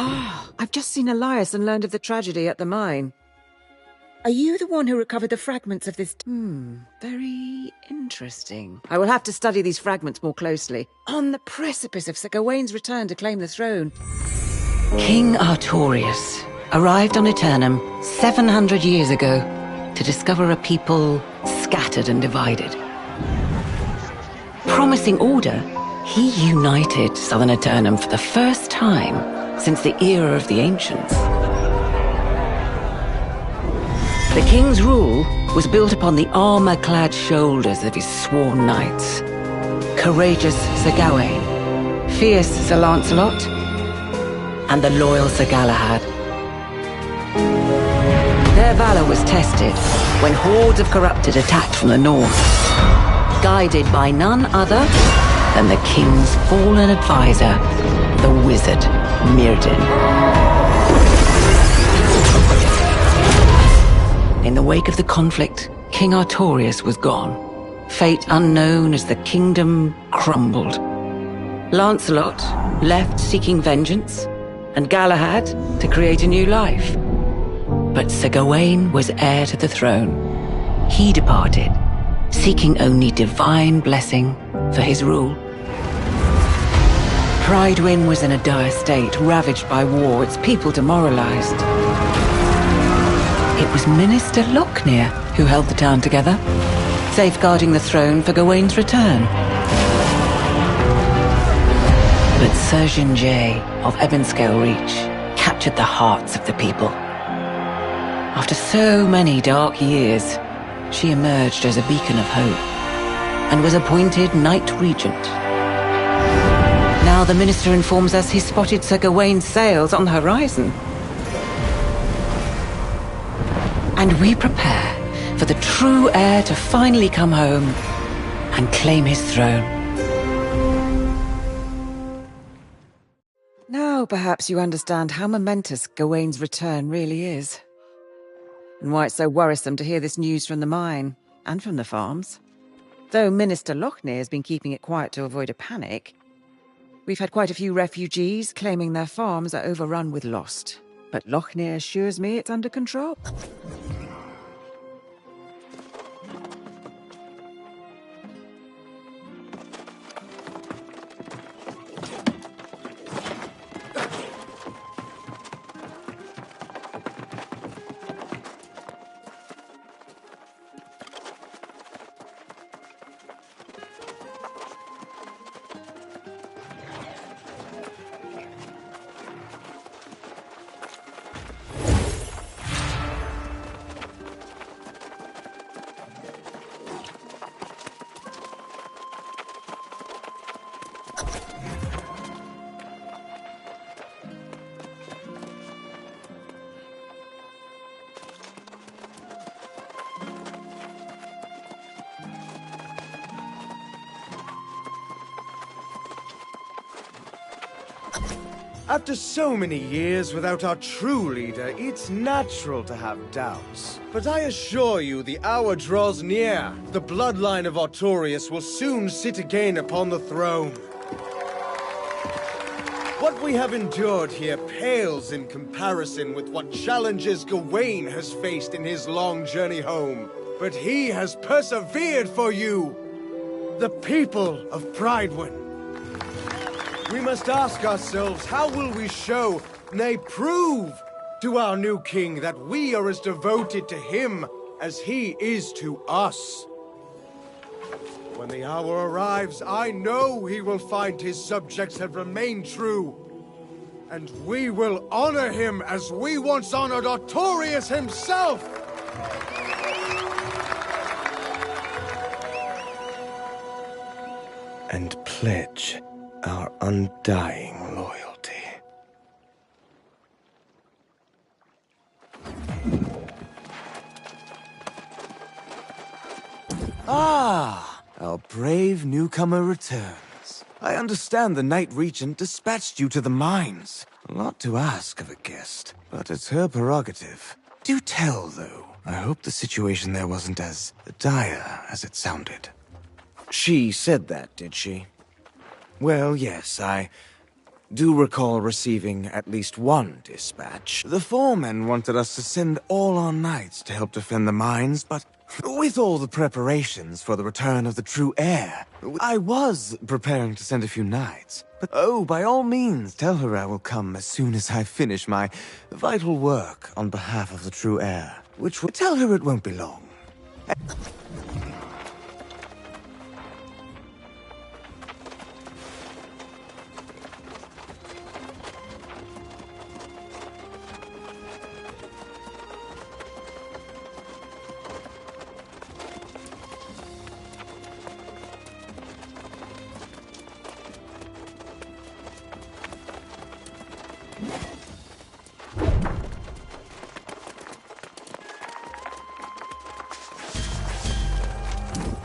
Ah, I've just seen Elias and learned of the tragedy at the mine. Are you the one who recovered the fragments of this? Very interesting. I will have to study these fragments more closely. On the precipice of Sir Gawain's return to claim the throne. King Artorius arrived on Aeternum 700 years ago to discover a people scattered and divided. Promising order, he united southern Aeternum for the first time since the era of the Ancients. The king's rule was built upon the armor-clad shoulders of his sworn knights. Courageous Sir Gawain, fierce Sir Lancelot, and the loyal Sir Galahad. Their valor was tested when hordes of corrupted attacked from the north, guided by none other than the king's fallen advisor, the wizard Myrddin. In the wake of the conflict, King Artorius was gone. Fate unknown as the kingdom crumbled. Lancelot left seeking vengeance, and Galahad to create a new life. But Sir Gawain was heir to the throne. He departed, seeking only divine blessing for his rule. Prydwen was in a dire state, ravaged by war, its people demoralized. It was Minister Lochner who held the town together, safeguarding the throne for Gawain's return. But Sir Jinjay of Ebonscale Reach captured the hearts of the people. After so many dark years, she emerged as a beacon of hope and was appointed Knight Regent. Now the minister informs us he spotted Sir Gawain's sails on the horizon. And we prepare for the true heir to finally come home and claim his throne. Now perhaps you understand how momentous Gawain's return really is. And why it's so worrisome to hear this news from the mine, and from the farms. Though Minister Lochner has been keeping it quiet to avoid a panic, we've had quite a few refugees claiming their farms are overrun with lost. But Lochner assures me it's under control. After so many years without our true leader, it's natural to have doubts. But I assure you, the hour draws near. The bloodline of Artorius will soon sit again upon the throne. What we have endured here pales in comparison with what challenges Gawain has faced in his long journey home. But he has persevered for you, the people of Prydwen. We must ask ourselves, how will we show, nay prove, to our new king that we are as devoted to him as he is to us? When the hour arrives, I know he will find his subjects have remained true. And we will honor him as we once honored Artorius himself! And pledge our undying loyalty. Ah, our brave newcomer returns. I understand the Knight Regent dispatched you to the mines. A lot to ask of a guest, but it's her prerogative. Do tell, though. I hope the situation there wasn't as dire as it sounded. She said that, did she? Well, yes, I do recall receiving at least one dispatch. The foremen wanted us to send all our knights to help defend the mines, but with all the preparations for the return of the true heir, I was preparing to send a few knights. But oh, by all means, tell her I will come as soon as I finish my vital work on behalf of the true heir, which will tell her it won't be long.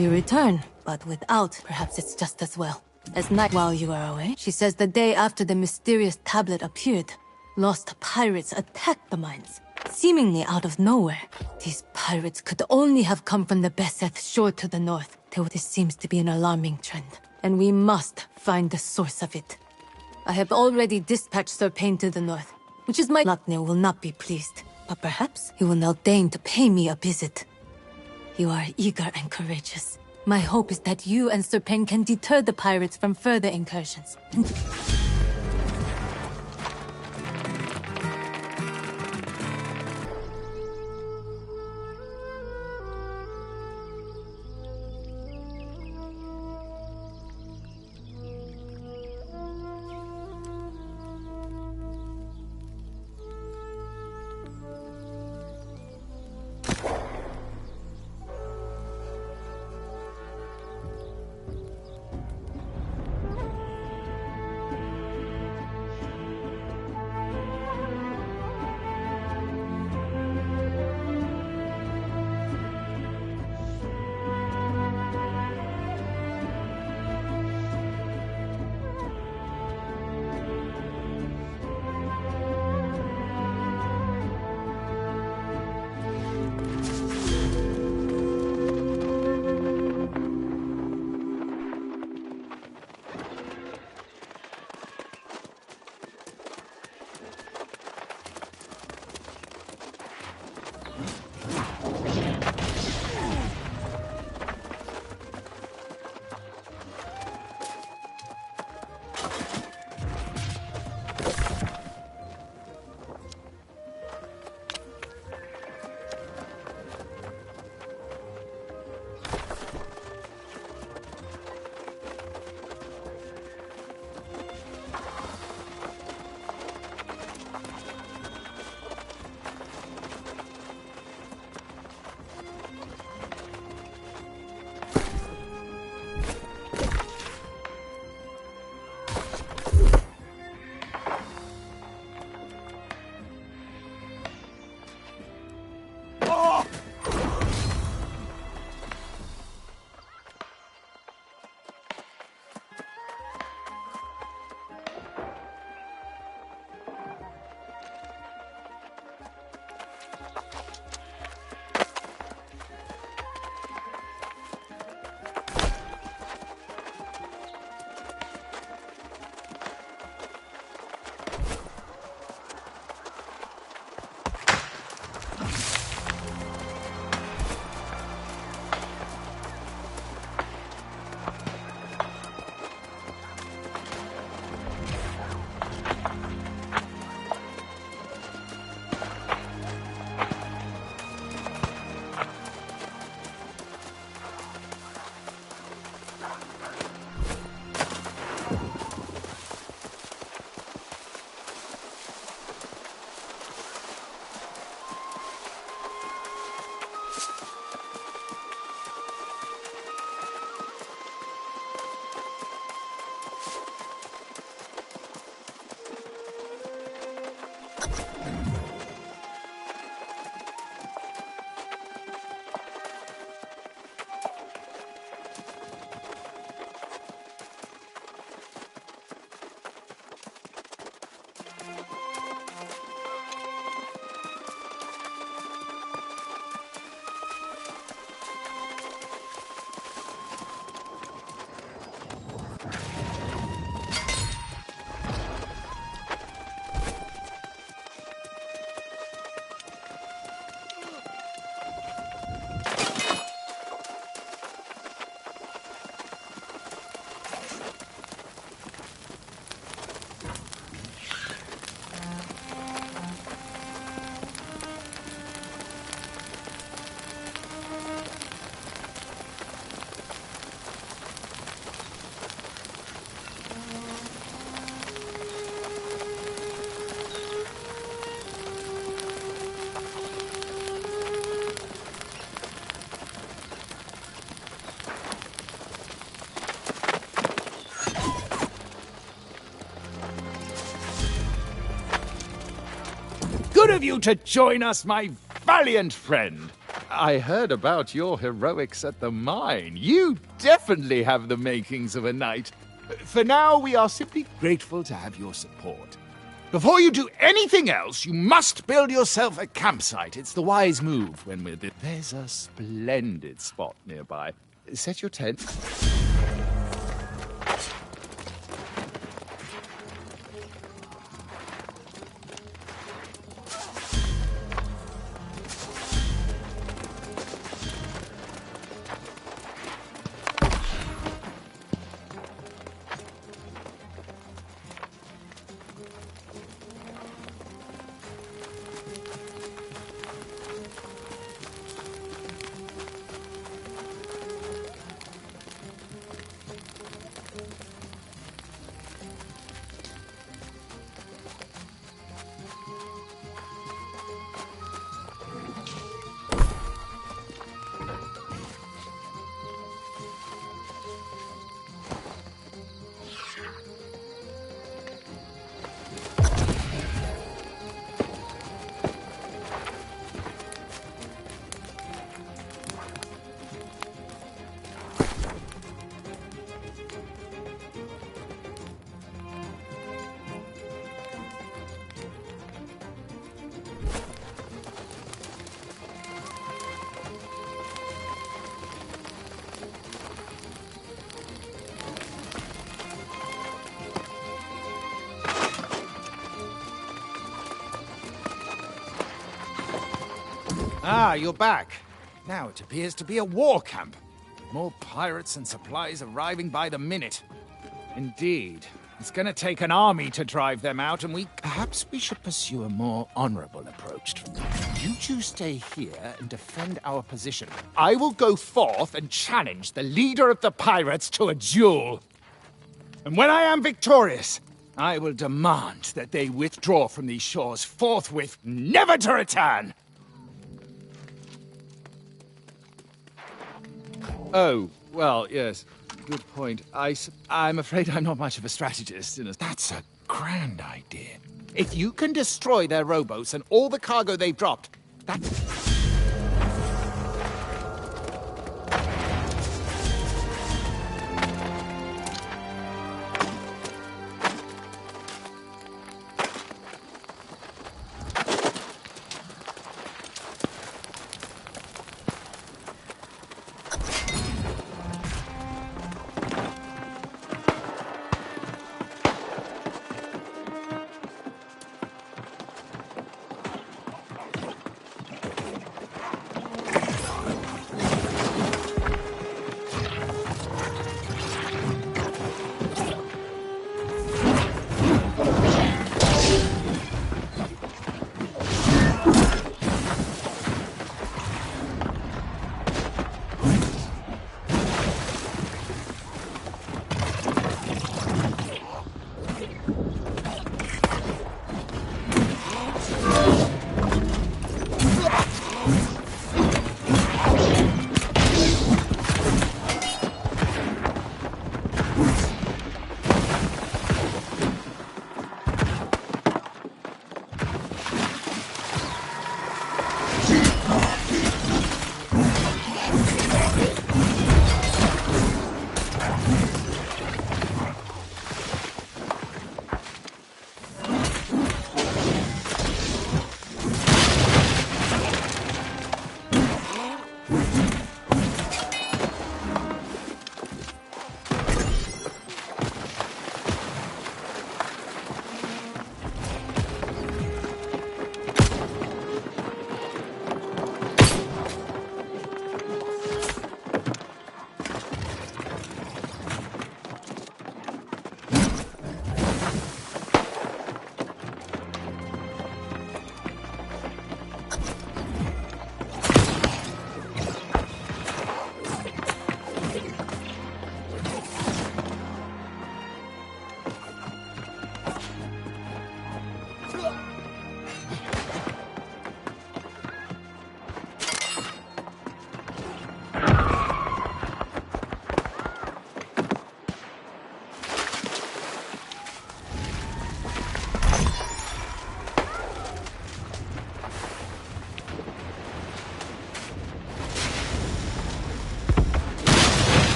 You return, but without. Perhaps it's just as well. As night while you are away, she says the day after the mysterious tablet appeared, lost pirates attacked the mines, seemingly out of nowhere. These pirates could only have come from the Beseth shore to the north. This seems to be an alarming trend, and we must find the source of it. I have already dispatched Sir Payne to the north, which is my Lochner will not be pleased, but perhaps he will now deign to pay me a visit. You are eager and courageous. My hope is that you and Sir Payne can deter the pirates from further incursions. good of you to join us, my valiant friend. I heard about your heroics at the mine. You definitely have the makings of a knight. For now, we are simply grateful to have your support. Before you do anything else, you must build yourself a campsite. It's the wise move when we're there. There's a splendid spot nearby. Set your tent. Ah, you're back. Now it appears to be a war camp. More pirates and supplies arriving by the minute. Indeed. It's gonna take an army to drive them out, and perhaps we should pursue a more honorable approach. You two stay here and defend our position. I will go forth and challenge the leader of the pirates to a duel. And when I am victorious, I will demand that they withdraw from these shores forthwith, never to return. Oh, well, yes. Good point. I'm afraid I'm not much of a strategist. That's a grand idea. If you can destroy their rowboats and all the cargo they've dropped, that's...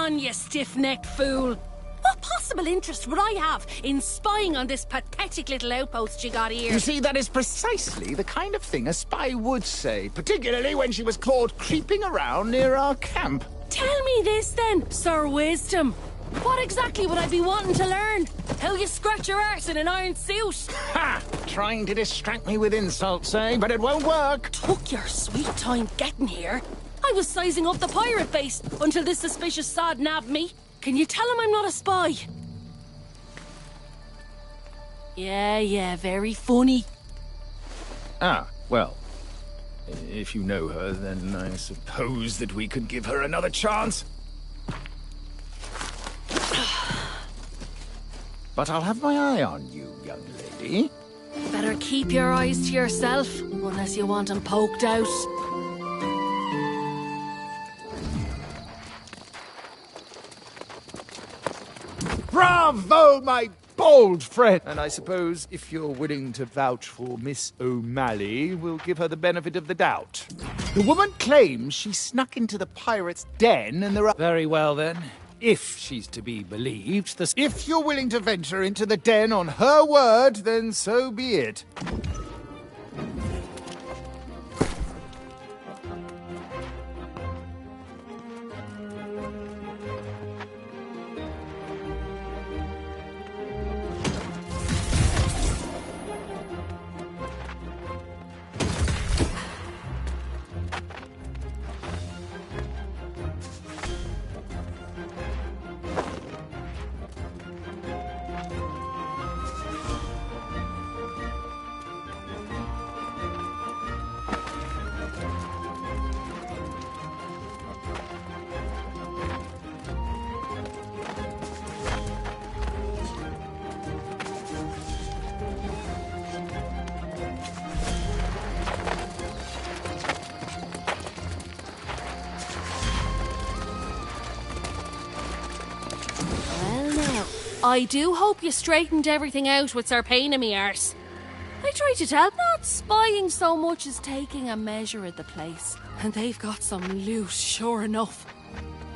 on, you stiff-necked fool. What possible interest would I have in spying on this pathetic little outpost you got here? You see, that is precisely the kind of thing a spy would say, particularly when she was caught creeping around near our camp. Tell me this then, Sir Wisdom. What exactly would I be wanting to learn? How you scratch your arse in an iron suit? Ha! Trying to distract me with insults, eh? But it won't work. Took your sweet time getting here. I was sizing up the pirate base until this suspicious sod nabbed me. Can you tell him I'm not a spy? Yeah, very funny. Ah, well, if you know her, then I suppose that we could give her another chance. But I'll have my eye on you, young lady. Better keep your eyes to yourself, unless you want them poked out. Bravo, my bold friend! And I suppose if you're willing to vouch for Miss O'Malley, we'll give her the benefit of the doubt. The woman claims she snuck into the pirate's den and there are... Very well, then. If she's to be believed, if you're willing to venture into the den on her word, then so be it. I do hope you straightened everything out with Sir Pain in me arse. I tried to tell, not spying so much as taking a measure of the place. And they've got some loot, sure enough.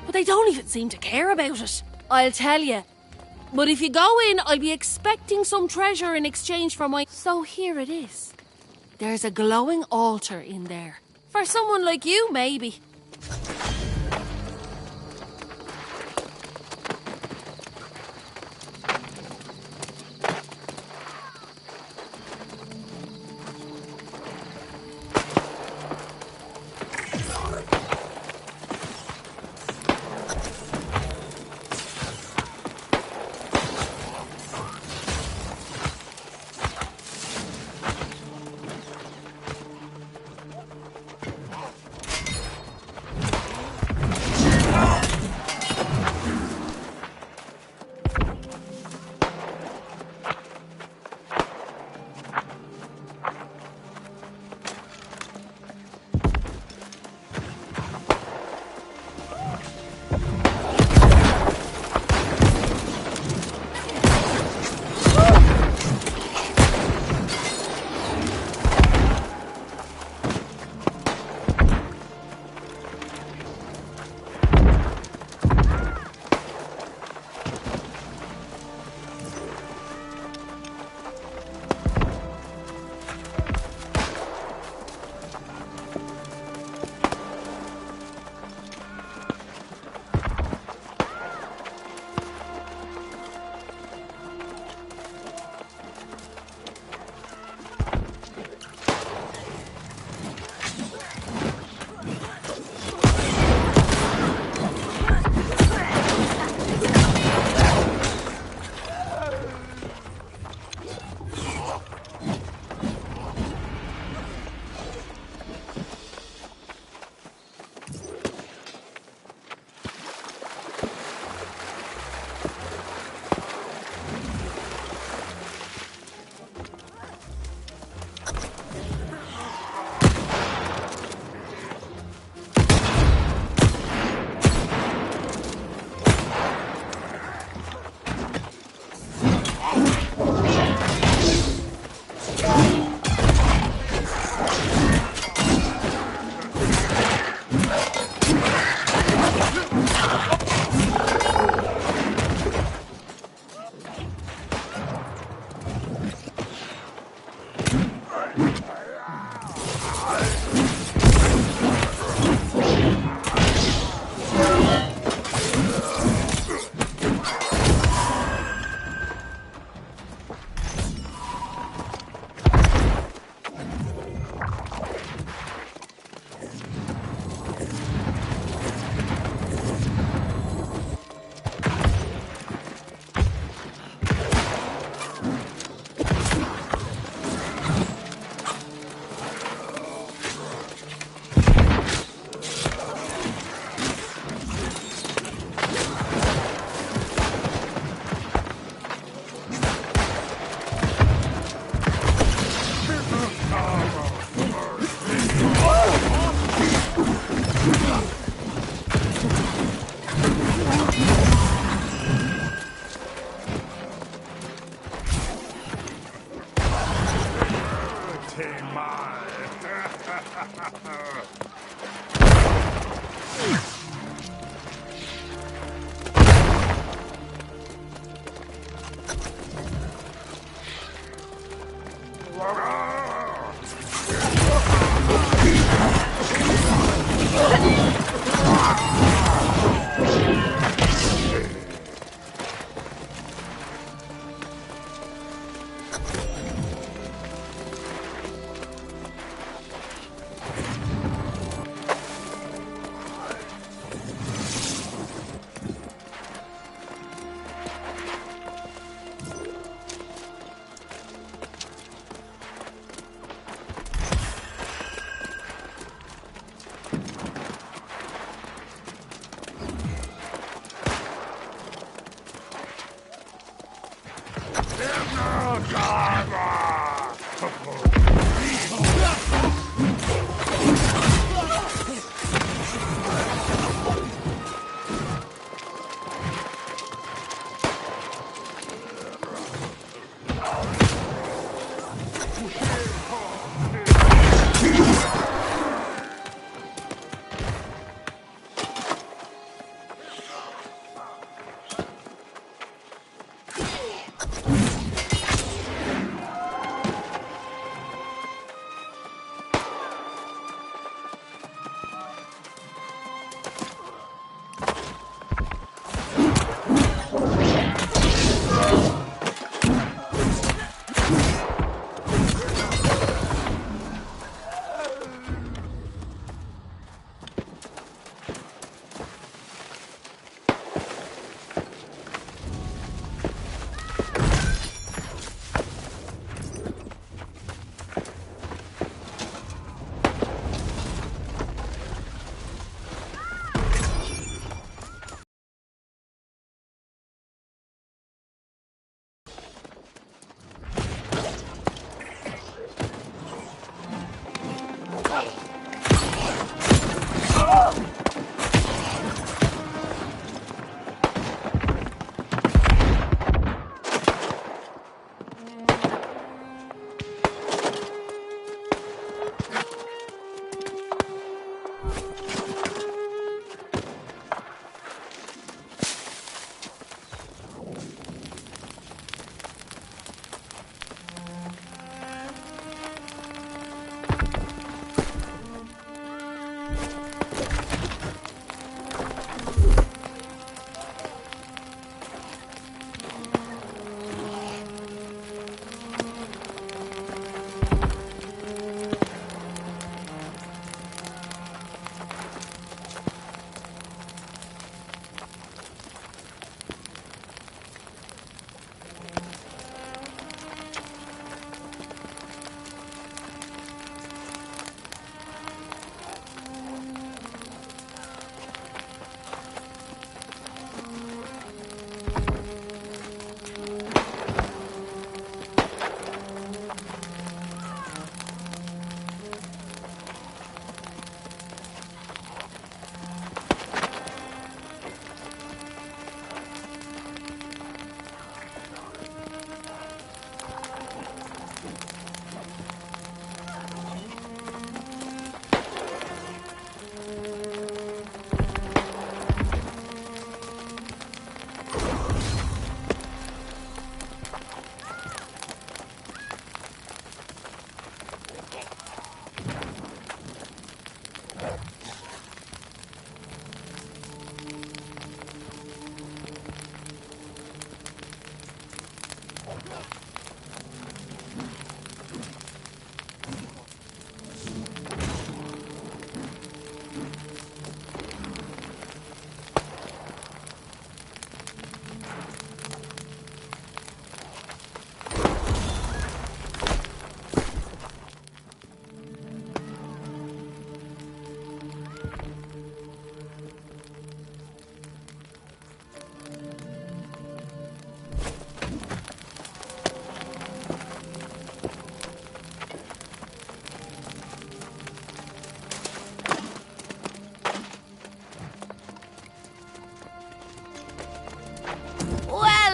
But they don't even seem to care about it. I'll tell you. But if you go in, I'll be expecting some treasure in exchange for my... So here it is. There's a glowing altar in there. For someone like you, maybe.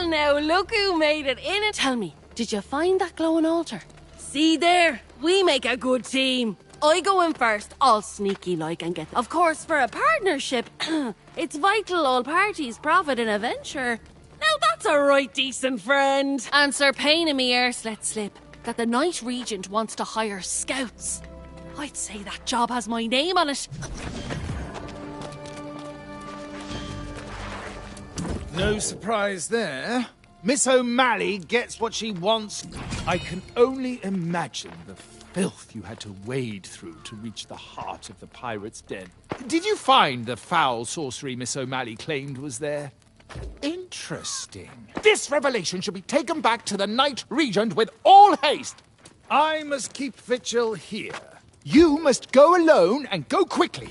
Now, look who made it in it. Tell me, did you find that glowing altar? See there, we make a good team. I go in first, all sneaky like, and get... Of course, for a partnership, it's vital all parties profit in a venture. Now that's a right decent friend. And Sir Payne and me arse let slip that the Night Regent wants to hire scouts. I'd say that job has my name on it. No surprise there. Miss O'Malley gets what she wants. I can only imagine the filth you had to wade through to reach the heart of the pirate's den. Did you find the foul sorcery Miss O'Malley claimed was there? Interesting. This revelation should be taken back to the Night Regent with all haste. I must keep vigil here. You must go alone and go quickly.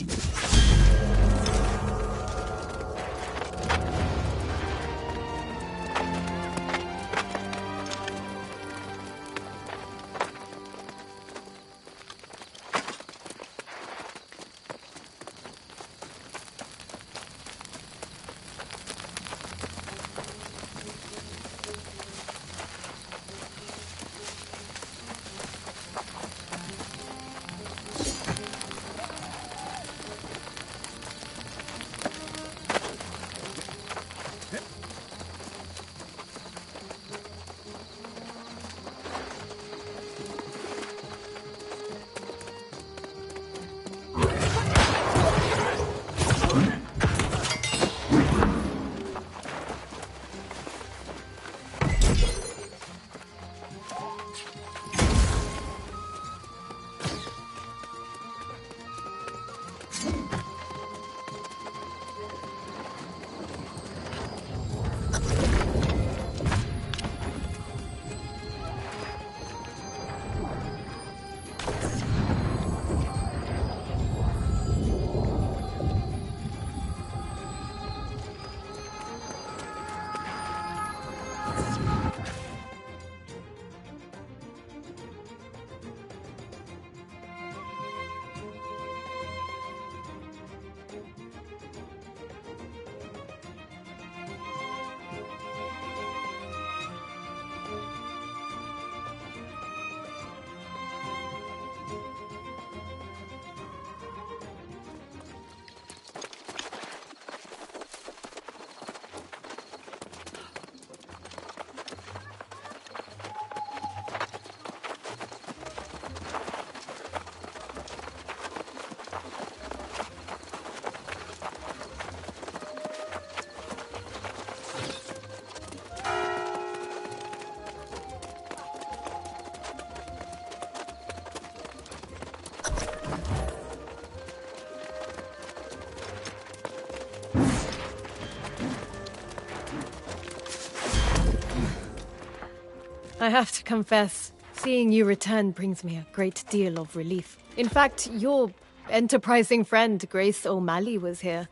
I have to confess, seeing you return brings me a great deal of relief. In fact, your enterprising friend, Grace O'Malley, was here.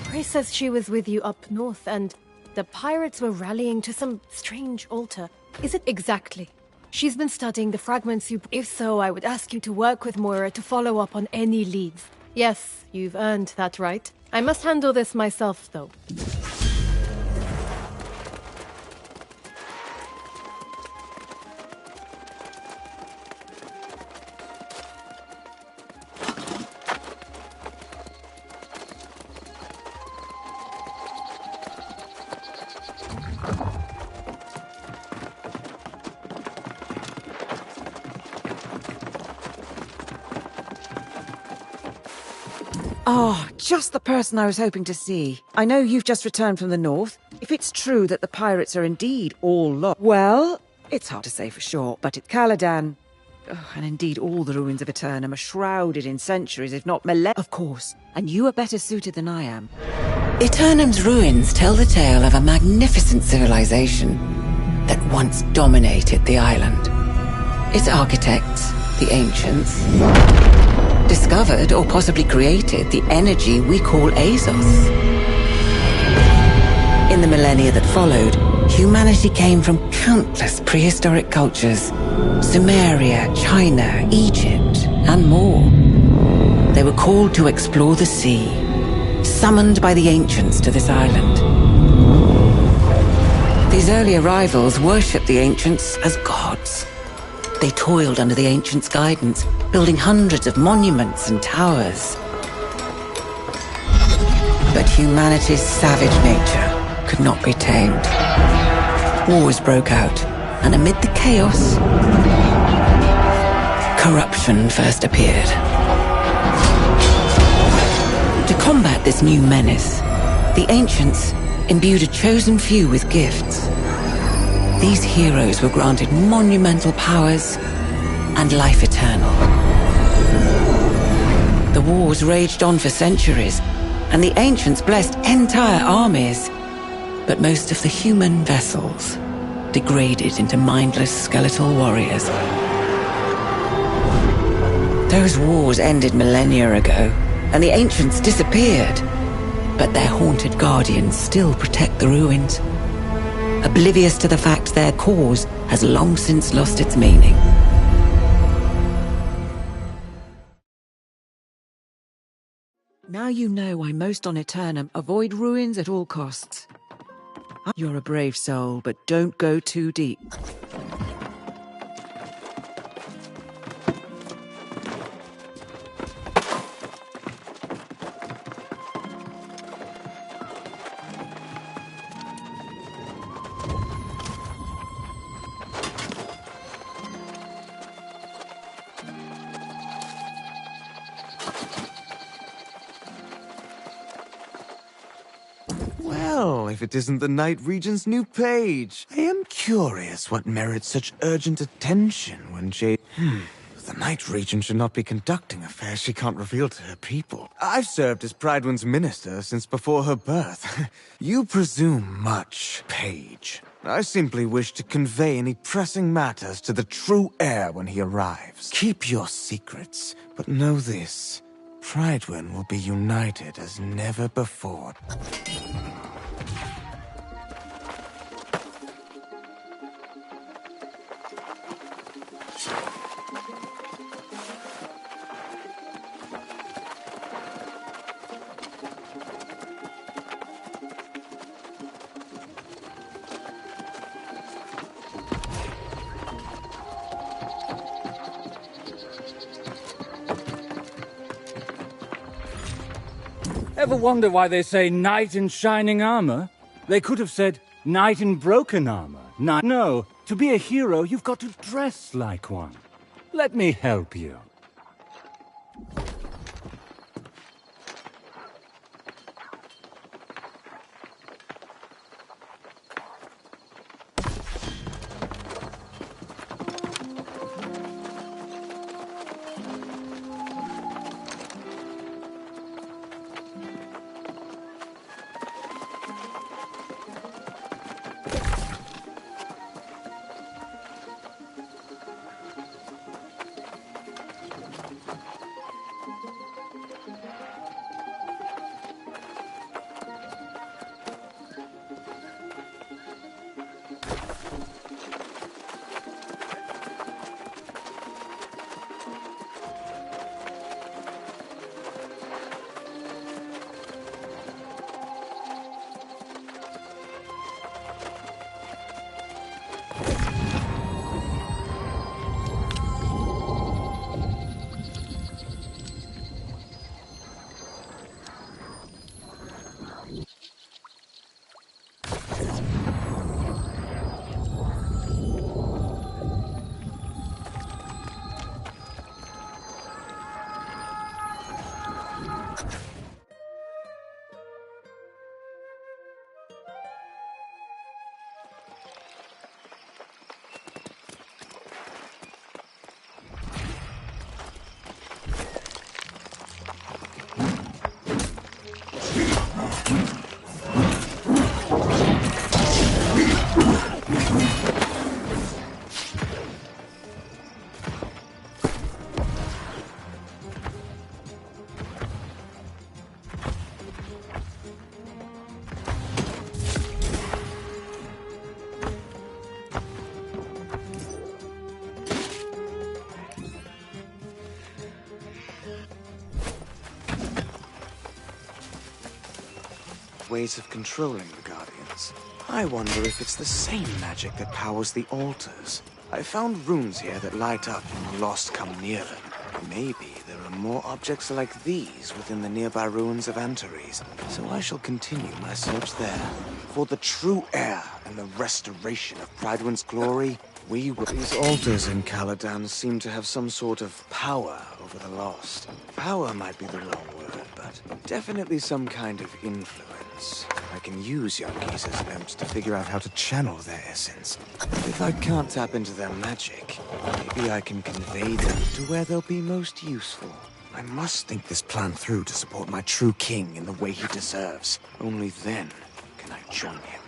Grace says she was with you up north, and the pirates were rallying to some strange altar. Is it exactly? She's been studying the fragments you... If so, I would ask you to work with Moira to follow up on any leads. Yes, you've earned that right. I must handle this myself, though. Oh, just the person I was hoping to see. I know you've just returned from the north. If it's true that the pirates are indeed all lost, well, it's hard to say for sure, but at Caladan, and indeed all the ruins of Aeternum are shrouded in centuries, if not millennia. Of course, and you are better suited than I am. Eternum's ruins tell the tale of a magnificent civilization that once dominated the island. Its architects, the ancients, discovered or possibly created the energy we call Azos. In the millennia that followed, humanity came from countless prehistoric cultures: Sumeria, China, Egypt, and more. They were called to explore the sea, summoned by the ancients to this island. These early arrivals worshipped the ancients as gods. They toiled under the ancients' guidance, building hundreds of monuments and towers. But humanity's savage nature could not be tamed. Wars broke out, and amid the chaos, corruption first appeared. To combat this new menace, the ancients imbued a chosen few with gifts. These heroes were granted monumental powers and life eternal. The wars raged on for centuries, and the ancients blessed entire armies. But most of the human vessels degraded into mindless skeletal warriors. Those wars ended millennia ago, and the ancients disappeared. But their haunted guardians still protect the ruins, oblivious to the fact their cause has long since lost its meaning. Now you know why most on Aeternum avoid ruins at all costs. You're a brave soul, but don't go too deep. Well, if it isn't the Night Regent's new page. I am curious what merits such urgent attention when Jade... The Night Regent should not be conducting affairs she can't reveal to her people. I've served as Pridewin's minister since before her birth. You presume much, page. I simply wish to convey any pressing matters to the true heir when he arrives. Keep your secrets, but know this. Pridewin will be united as never before. Ever wonder why they say knight in shining armor? They could have said knight in broken armor. No, to be a hero, you've got to dress like one. Let me help you. Ways of controlling the Guardians. I wonder if it's the same magic that powers the altars. I found runes here that light up when the lost come near them. Maybe there are more objects like these within the nearby ruins of Antares, so I shall continue my search there. For the true heir and the restoration of Pridewin's glory, we will... These altars in Caladan seem to have some sort of power over the lost. Power might be the wrong word, but definitely some kind of influence. I can use young Gisa's lamps to figure out how to channel their essence. If I can't tap into their magic, maybe I can convey them to where they'll be most useful. I must think this plan through to support my true king in the way he deserves. Only then can I join him.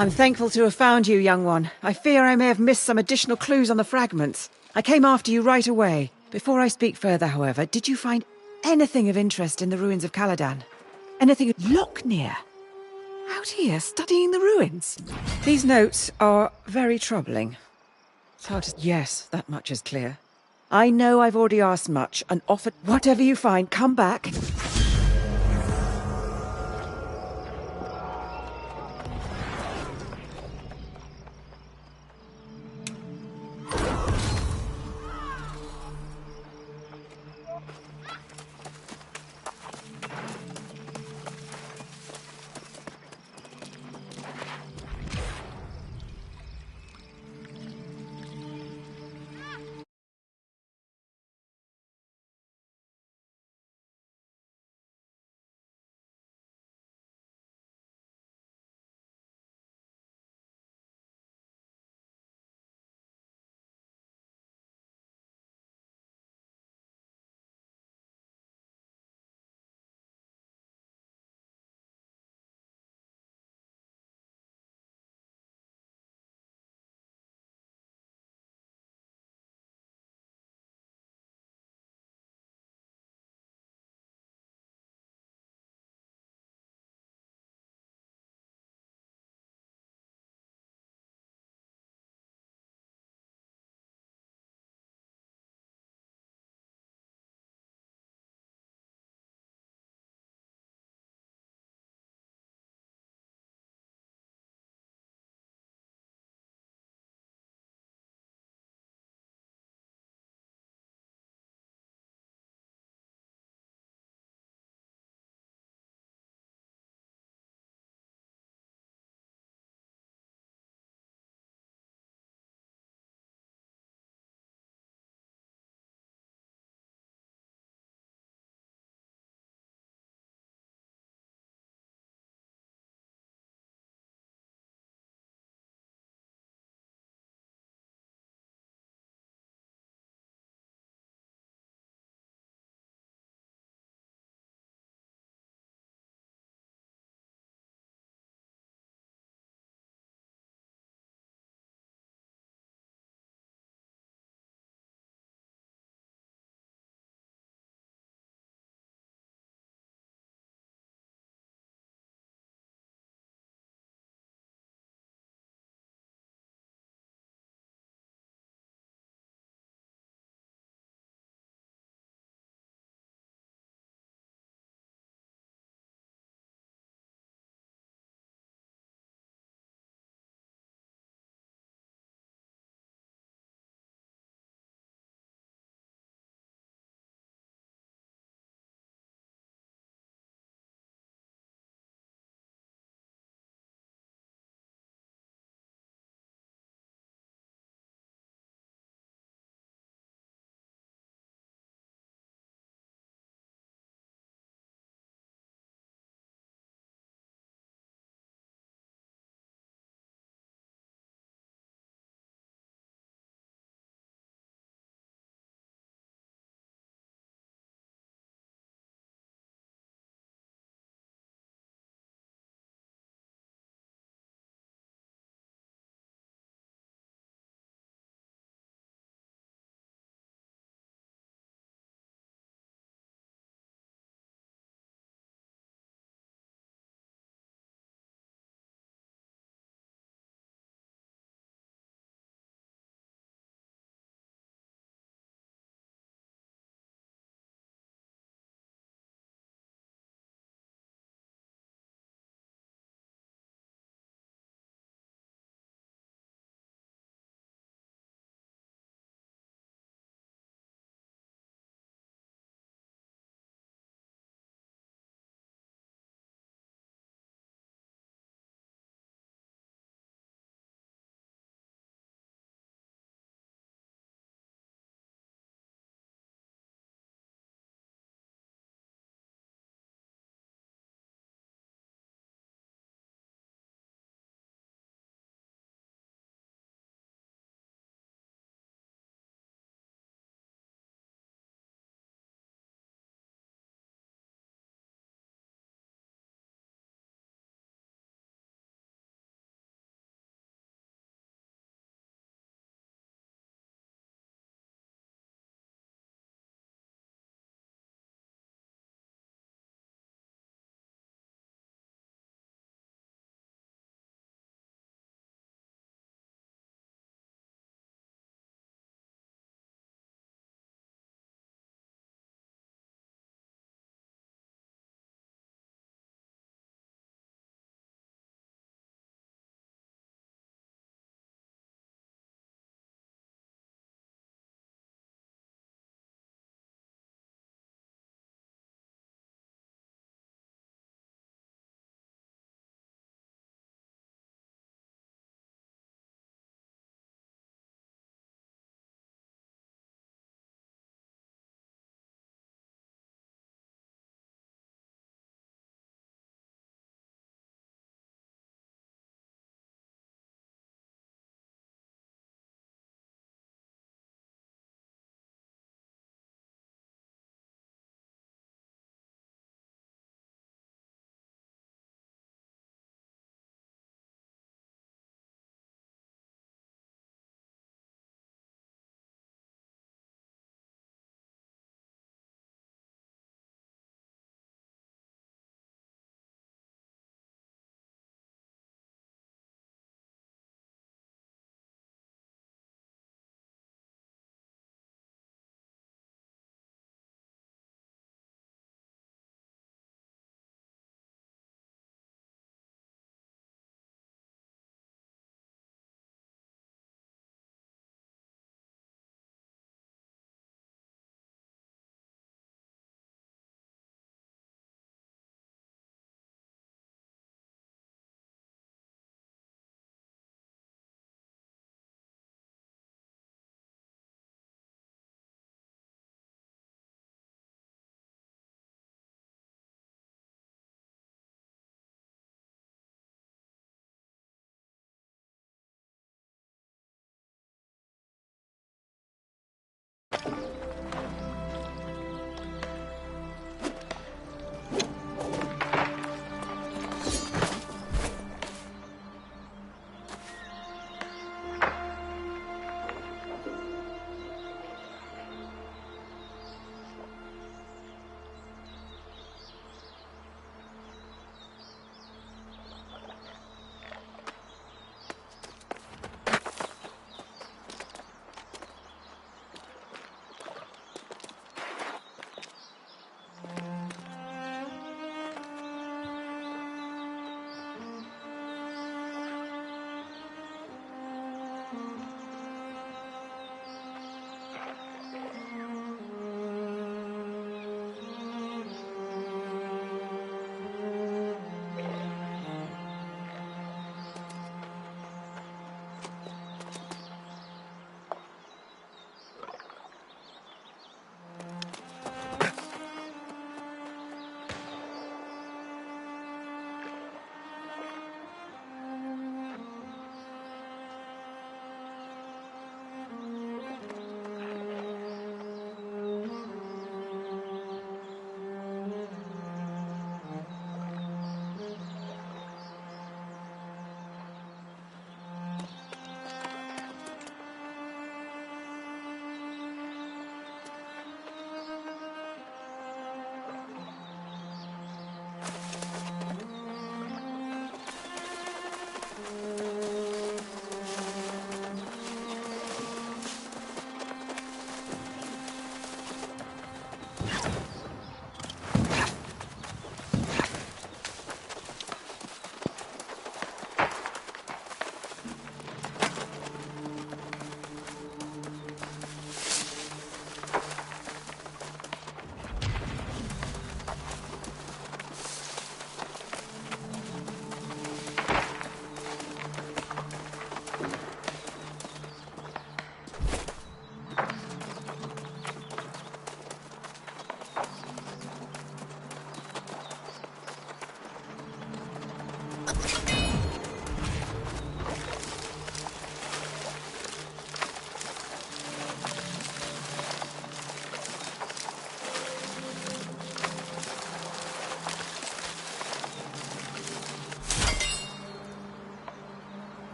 I'm thankful to have found you, young one. I fear I may have missed some additional clues on the fragments. I came after you right away. Before I speak further, however, did you find anything of interest in the ruins of Caladan? Anything of Lochner? Out here, studying the ruins? These notes are very troubling. It's hard to... Yes, that much is clear. I know I've already asked much and offered... Whatever you find, come back.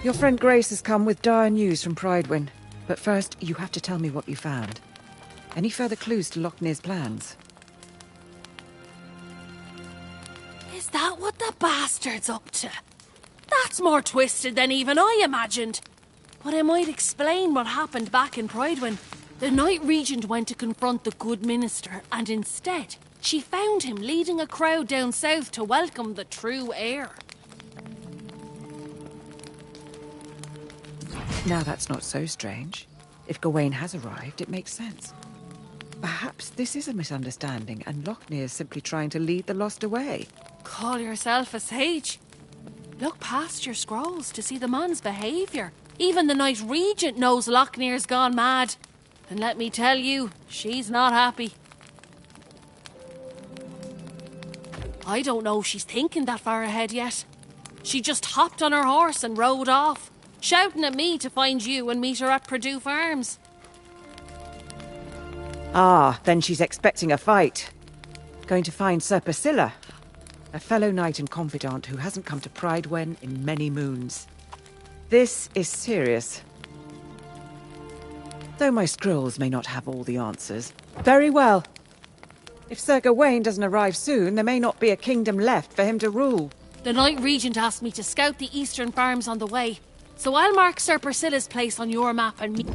Your friend Grace has come with dire news from Pridewin. But first, you have to tell me what you found. Any further clues to Lochnear's plans? Is that what the bastard's up to? That's more twisted than even I imagined. But I might explain what happened back in Pridewin. The Night Regent went to confront the good minister, and instead, she found him leading a crowd down south to welcome the true heir. Now that's not so strange. If Gawain has arrived, it makes sense. Perhaps this is a misunderstanding and Lochnear is simply trying to lead the lost away. Call yourself a sage? Look past your scrolls to see the man's behaviour. Even the Night Regent knows Lochnear's gone mad. And let me tell you, she's not happy. I don't know if she's thinking that far ahead yet. She just hopped on her horse and rode off, shouting at me to find you and meet her at Purdue Farms. Ah, then she's expecting a fight. Going to find Sir Priscilla, a fellow knight and confidant who hasn't come to Pridewin in many moons. This is serious. Though my scrolls may not have all the answers. Very well. If Sir Gawain doesn't arrive soon, there may not be a kingdom left for him to rule. The Night Regent asked me to scout the eastern farms on the way, so I'll mark Sir Priscilla's place on your map and meet...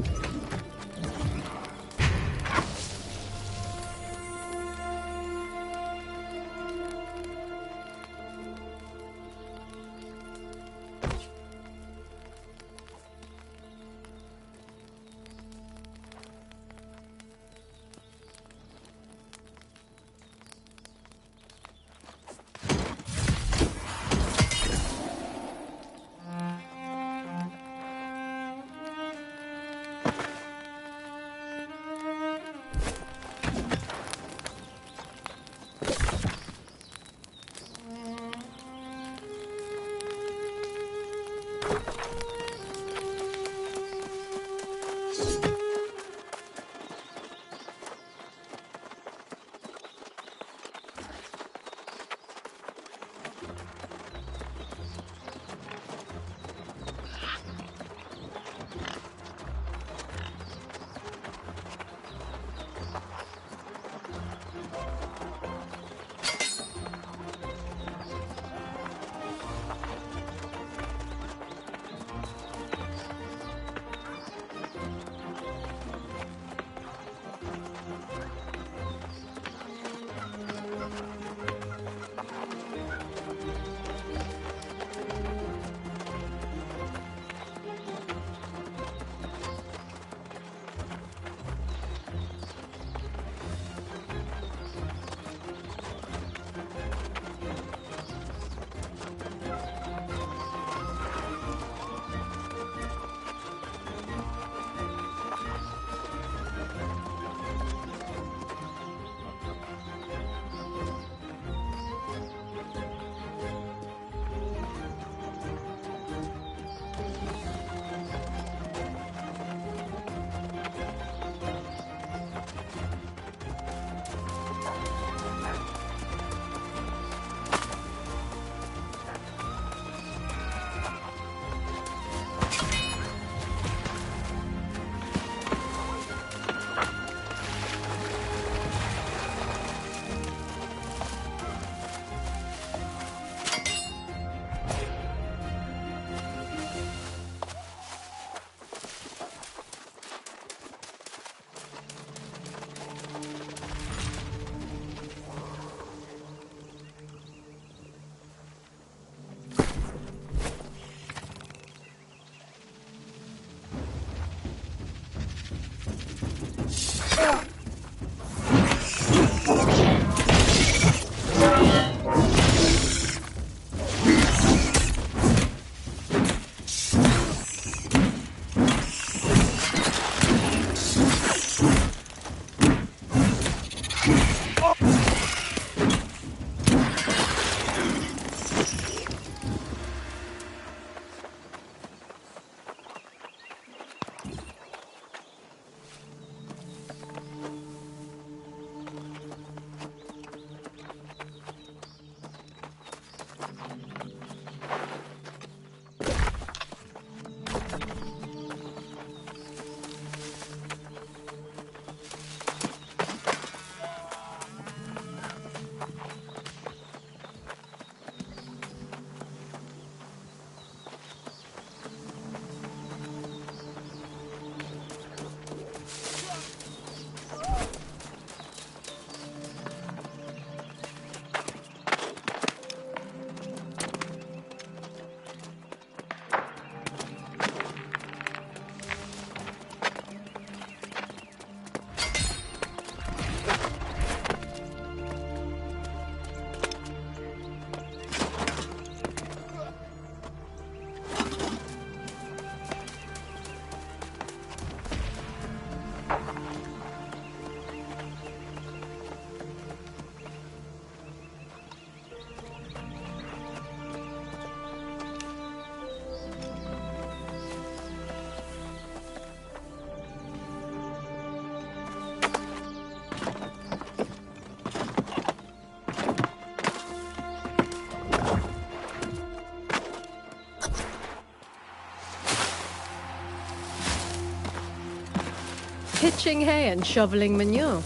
pitching hay and shoveling manure.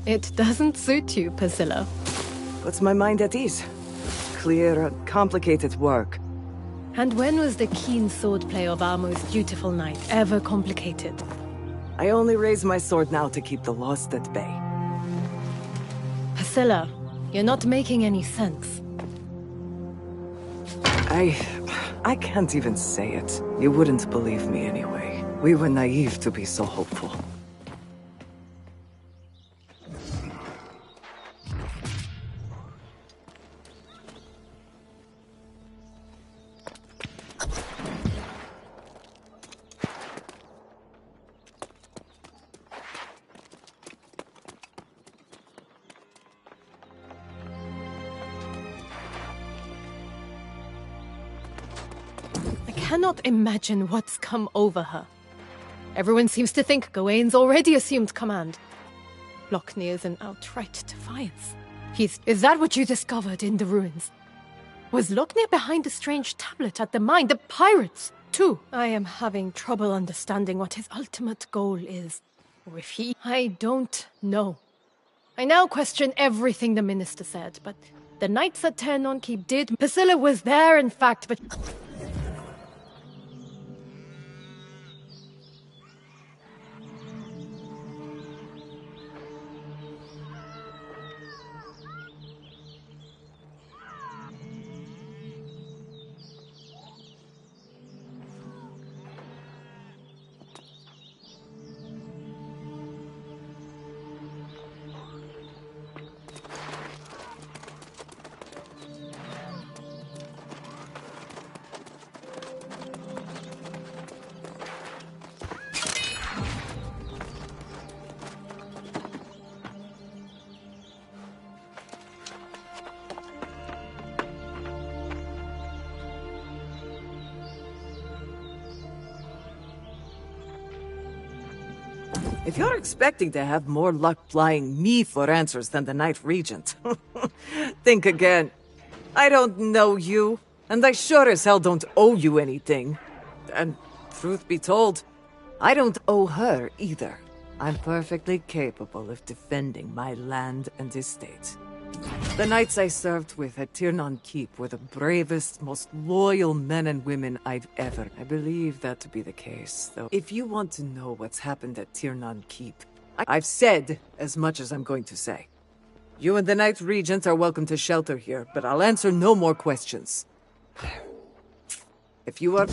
It doesn't suit you, Priscilla. Puts my mind at ease. Clear, complicated work. And when was the keen swordplay of our most dutiful knight ever complicated? I only raise my sword now to keep the lost at bay. Priscilla, you're not making any sense. I can't even say it. You wouldn't believe me anyway. We were naive to be so hopeful. I cannot imagine what's come over her. Everyone seems to think Gawain's already assumed command. Lochnear's an outright defiance. Is that what you discovered in the ruins? Was Lochnear behind the strange tablet at the mine? The pirates, too? I am having trouble understanding what his ultimate goal is. Or if I don't know. I now question everything the minister said, but the knights at Ternon Keep did. Priscilla was there, in fact, but... If you're expecting to have more luck plying me for answers than the Knight Regent, think again. I don't know you, and I sure as hell don't owe you anything. And, truth be told, I don't owe her either. I'm perfectly capable of defending my land and estate. The knights I served with at Tirnan Keep were the bravest, most loyal men and women I've ever. I believe that to be the case, though. If you want to know what's happened at Tirnan Keep, I've said as much as I'm going to say. You and the Knight Regent are welcome to shelter here, but I'll answer no more questions. If you are...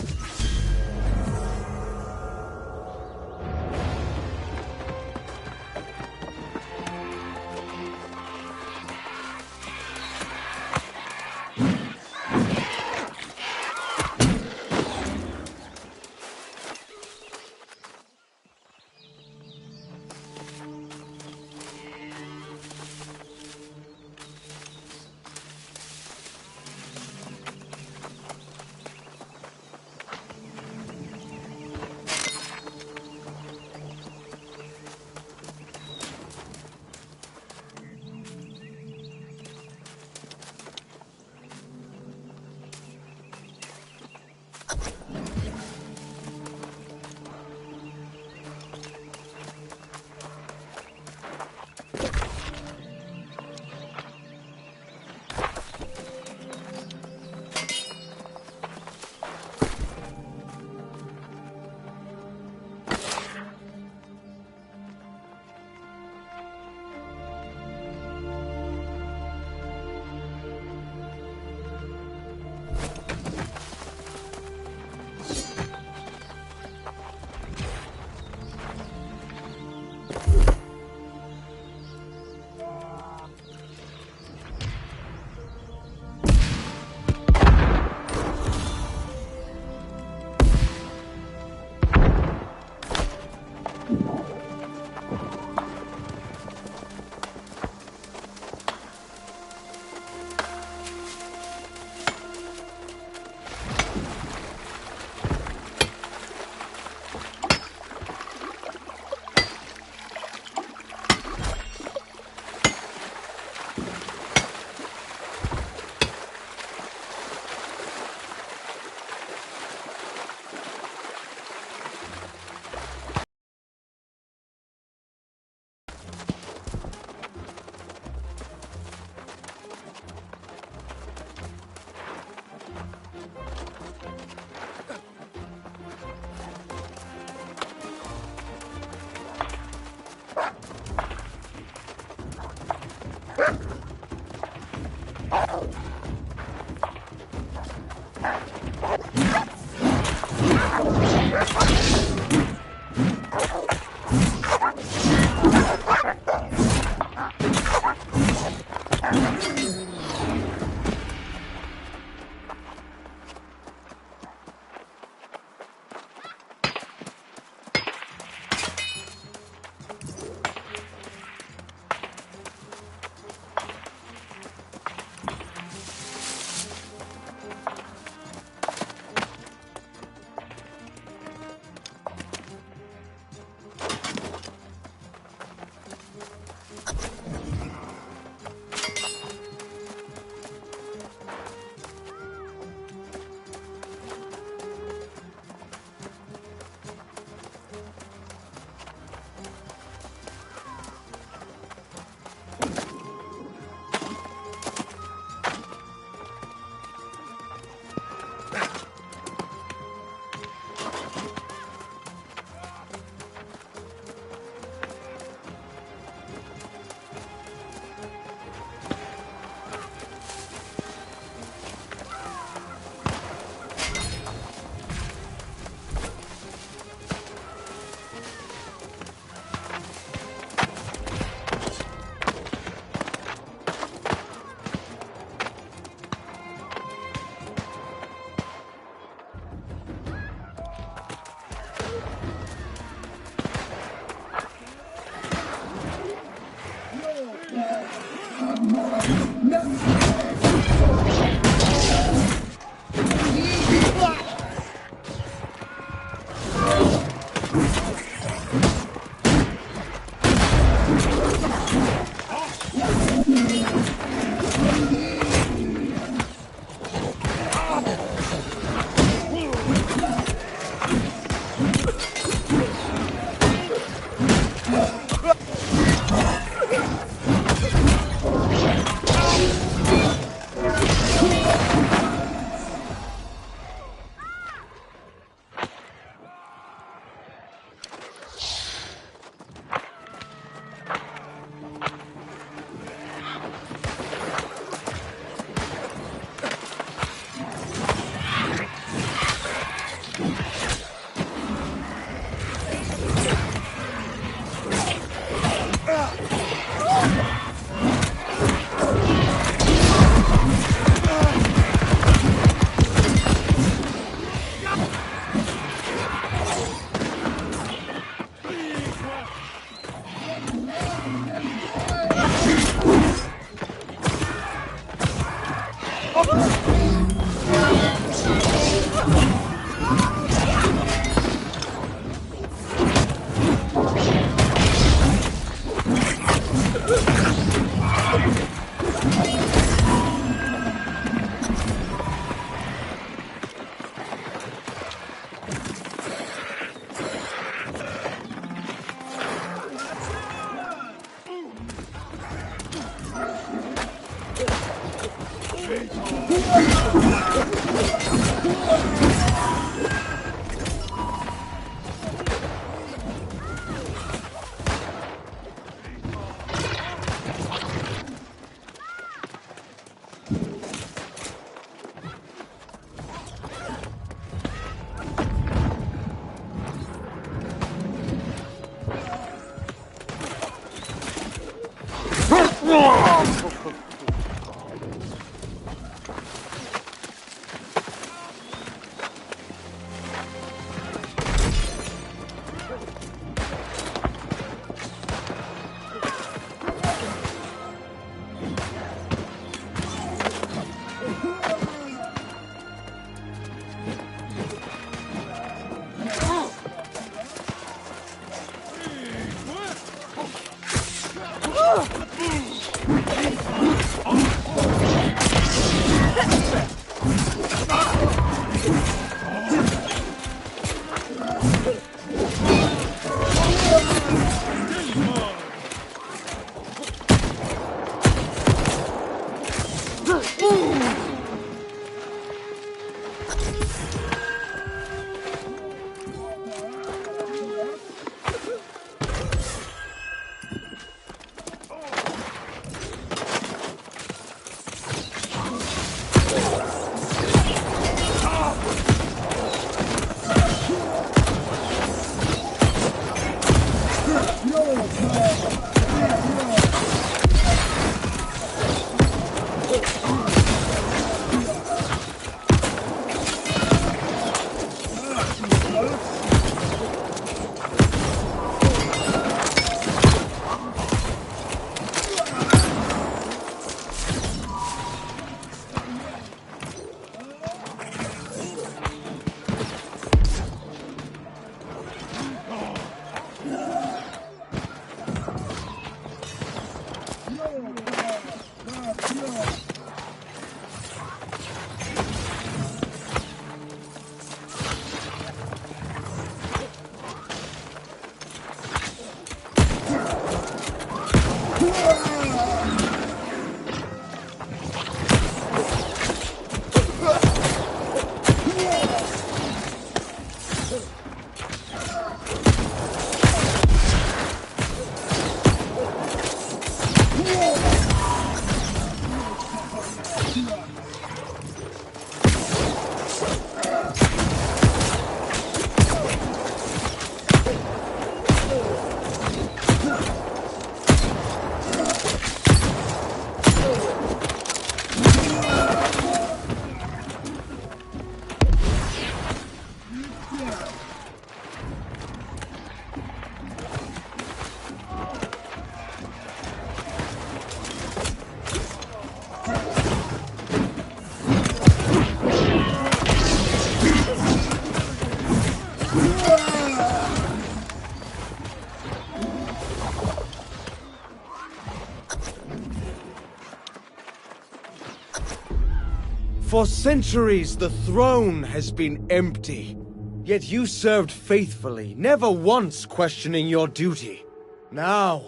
For centuries, the throne has been empty. Yet you served faithfully, never once questioning your duty. Now,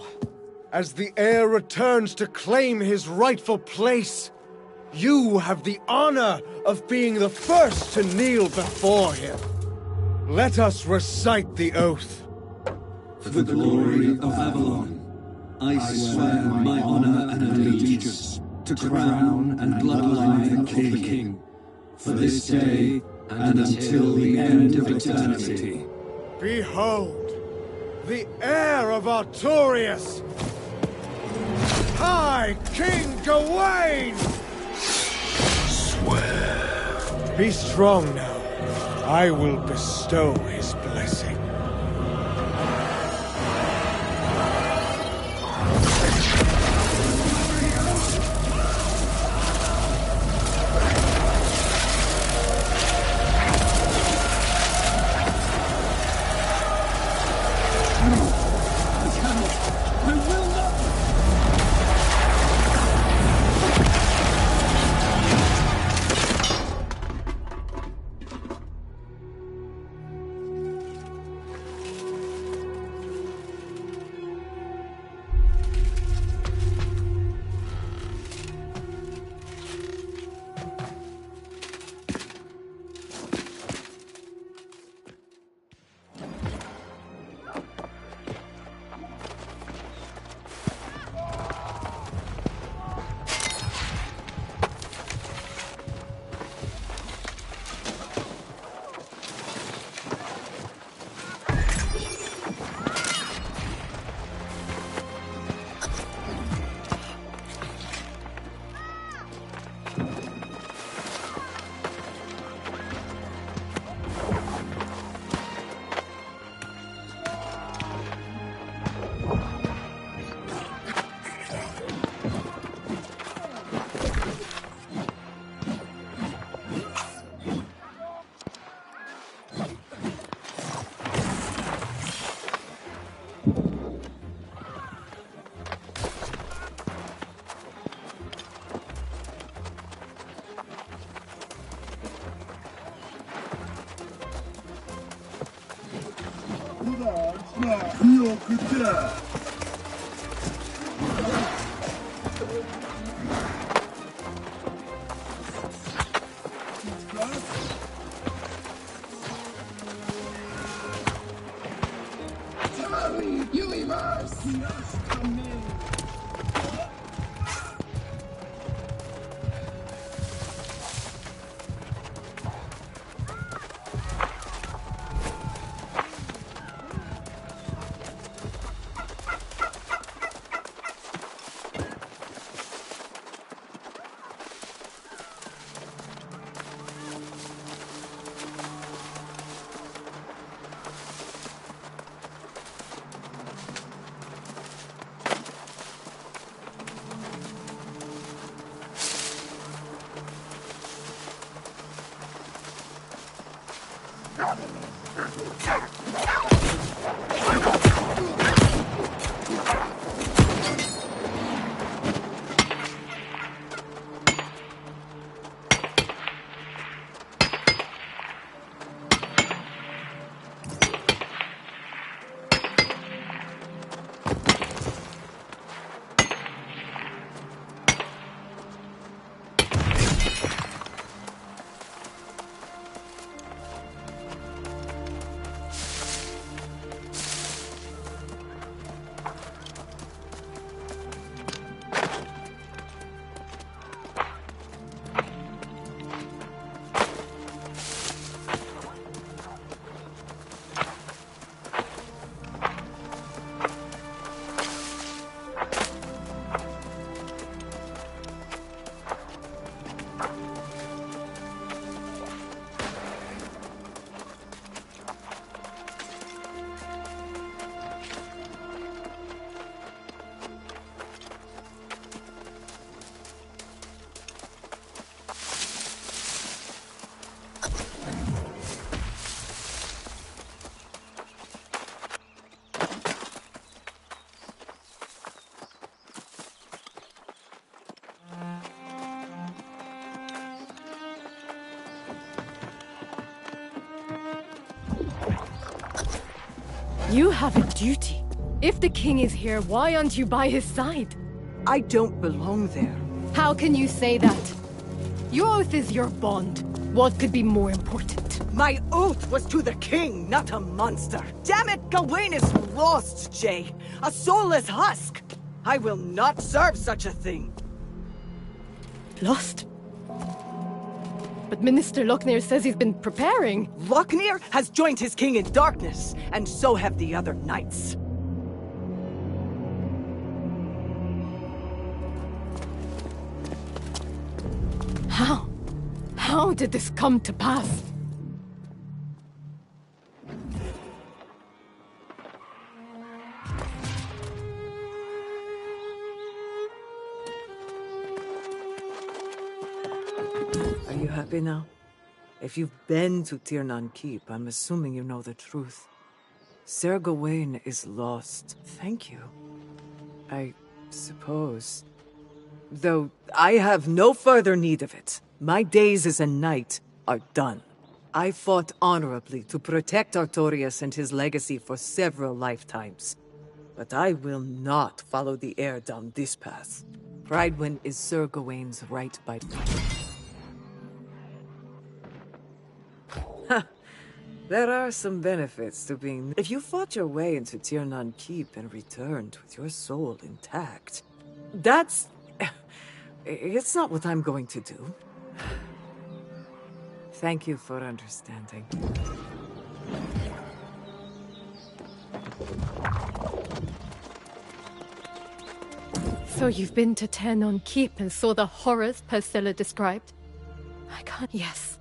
as the heir returns to claim his rightful place, you have the honor of being the first to kneel before him. Let us recite the oath. For the glory of Avalon, I swear my honor and allegiance to crown and bloodline of the king, for this day and until the end of eternity. Behold, the heir of Artorias, High King Gawain! Swear. Be strong now. I will bestow his blessing. You have a duty. If the king is here, why aren't you by his side? I don't belong there. How can you say that? Your oath is your bond. What could be more important? My oath was to the king, not a monster. Damn it, Gawain is lost, Jay. A soulless husk. I will not serve such a thing. Lost? But Minister Lochner says he's been preparing. Lochner has joined his king in darkness, and so have the other knights. How? How did this come to pass? Are you happy now? If you've been to Tiernan Keep, I'm assuming you know the truth. Sir Gawain is lost. Thank you. I suppose. Though I have no further need of it. My days as a knight are done. I fought honorably to protect Artorias and his legacy for several lifetimes. But I will not follow the heir down this path. Prydwen is Sir Gawain's right by... There are some benefits to being... If you fought your way into Tiernan Keep and returned with your soul intact, that's... It's not what I'm going to do. Thank you for understanding. So you've been to Tiernan Keep and saw the horrors Priscilla described? I can't... Yes.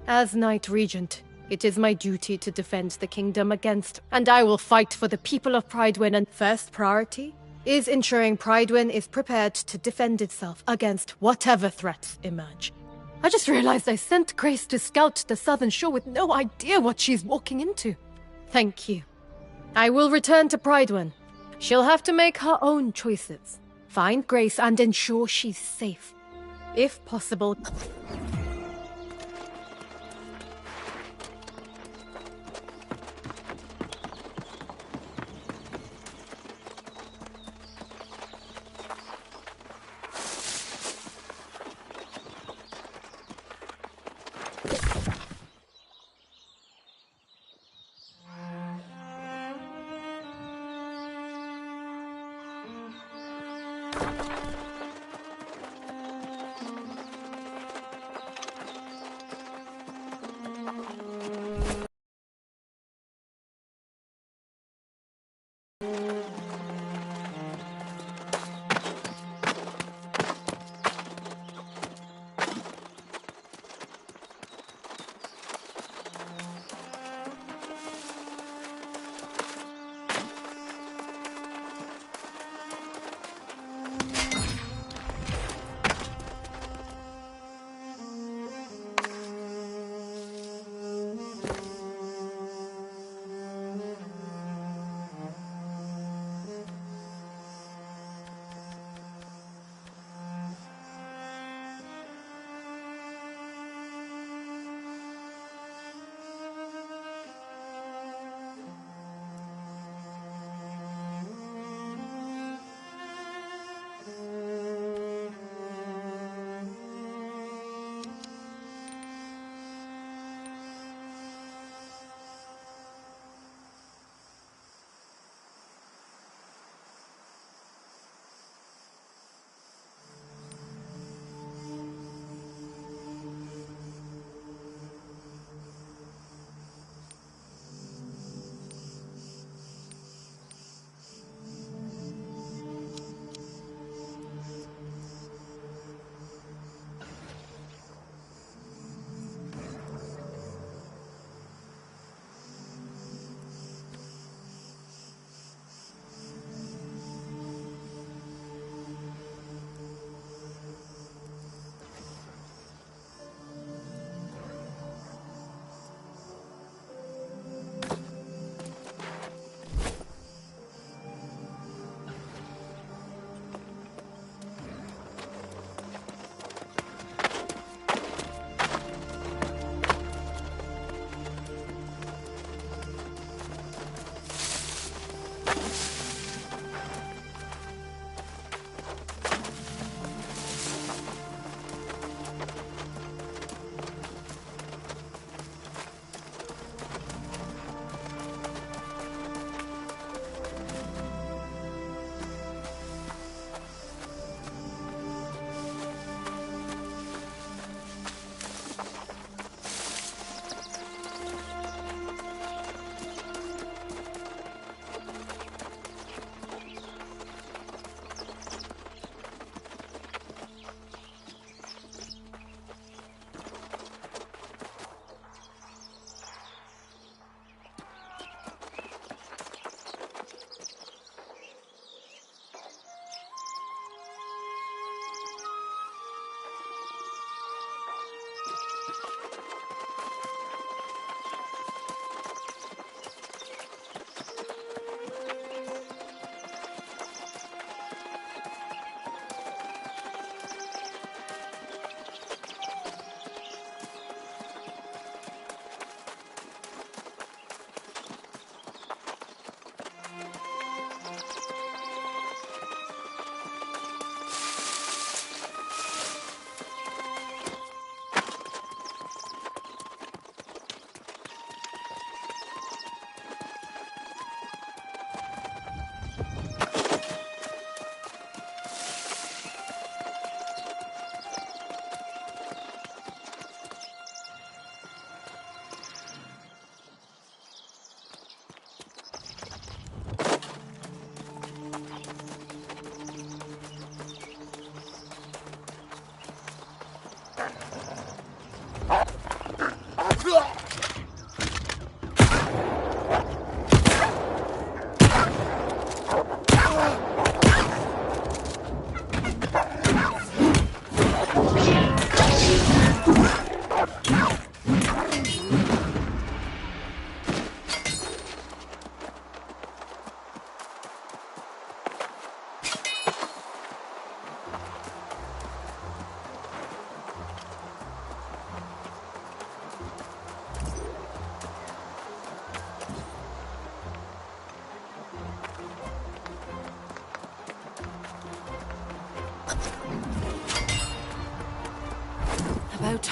As Knight Regent, it is my duty to defend the kingdom against, and I will fight for the people of Prydwen, and first priority is ensuring Prydwen is prepared to defend itself against whatever threats emerge. I just realized I sent Grace to scout the southern shore with no idea what she's walking into. Thank you. I will return to Prydwen. She'll have to make her own choices. Find Grace and ensure she's safe. If possible...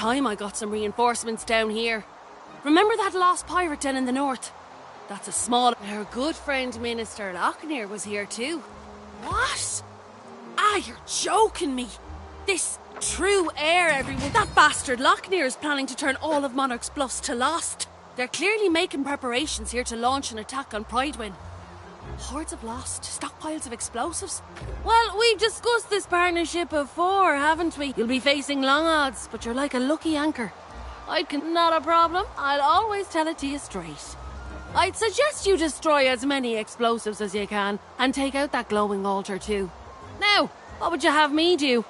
time I got some reinforcements down here. Remember that lost pirate down in the north? That's a small... Our good friend Minister Lochner was here too. What? Ah, you're joking me. This true heir, everyone. That bastard Lochner is planning to turn all of Monarch's Bluffs to Lost. They're clearly making preparations here to launch an attack on Pridewin. Hordes of Lost, stockpiles of explosives. Well, we've discussed this partnership before, haven't we? You'll be facing long odds, but you're like a lucky anchor. Not a problem. I'll always tell it to you straight. I'd suggest you destroy as many explosives as you can and take out that glowing altar too. Now, what would you have me do?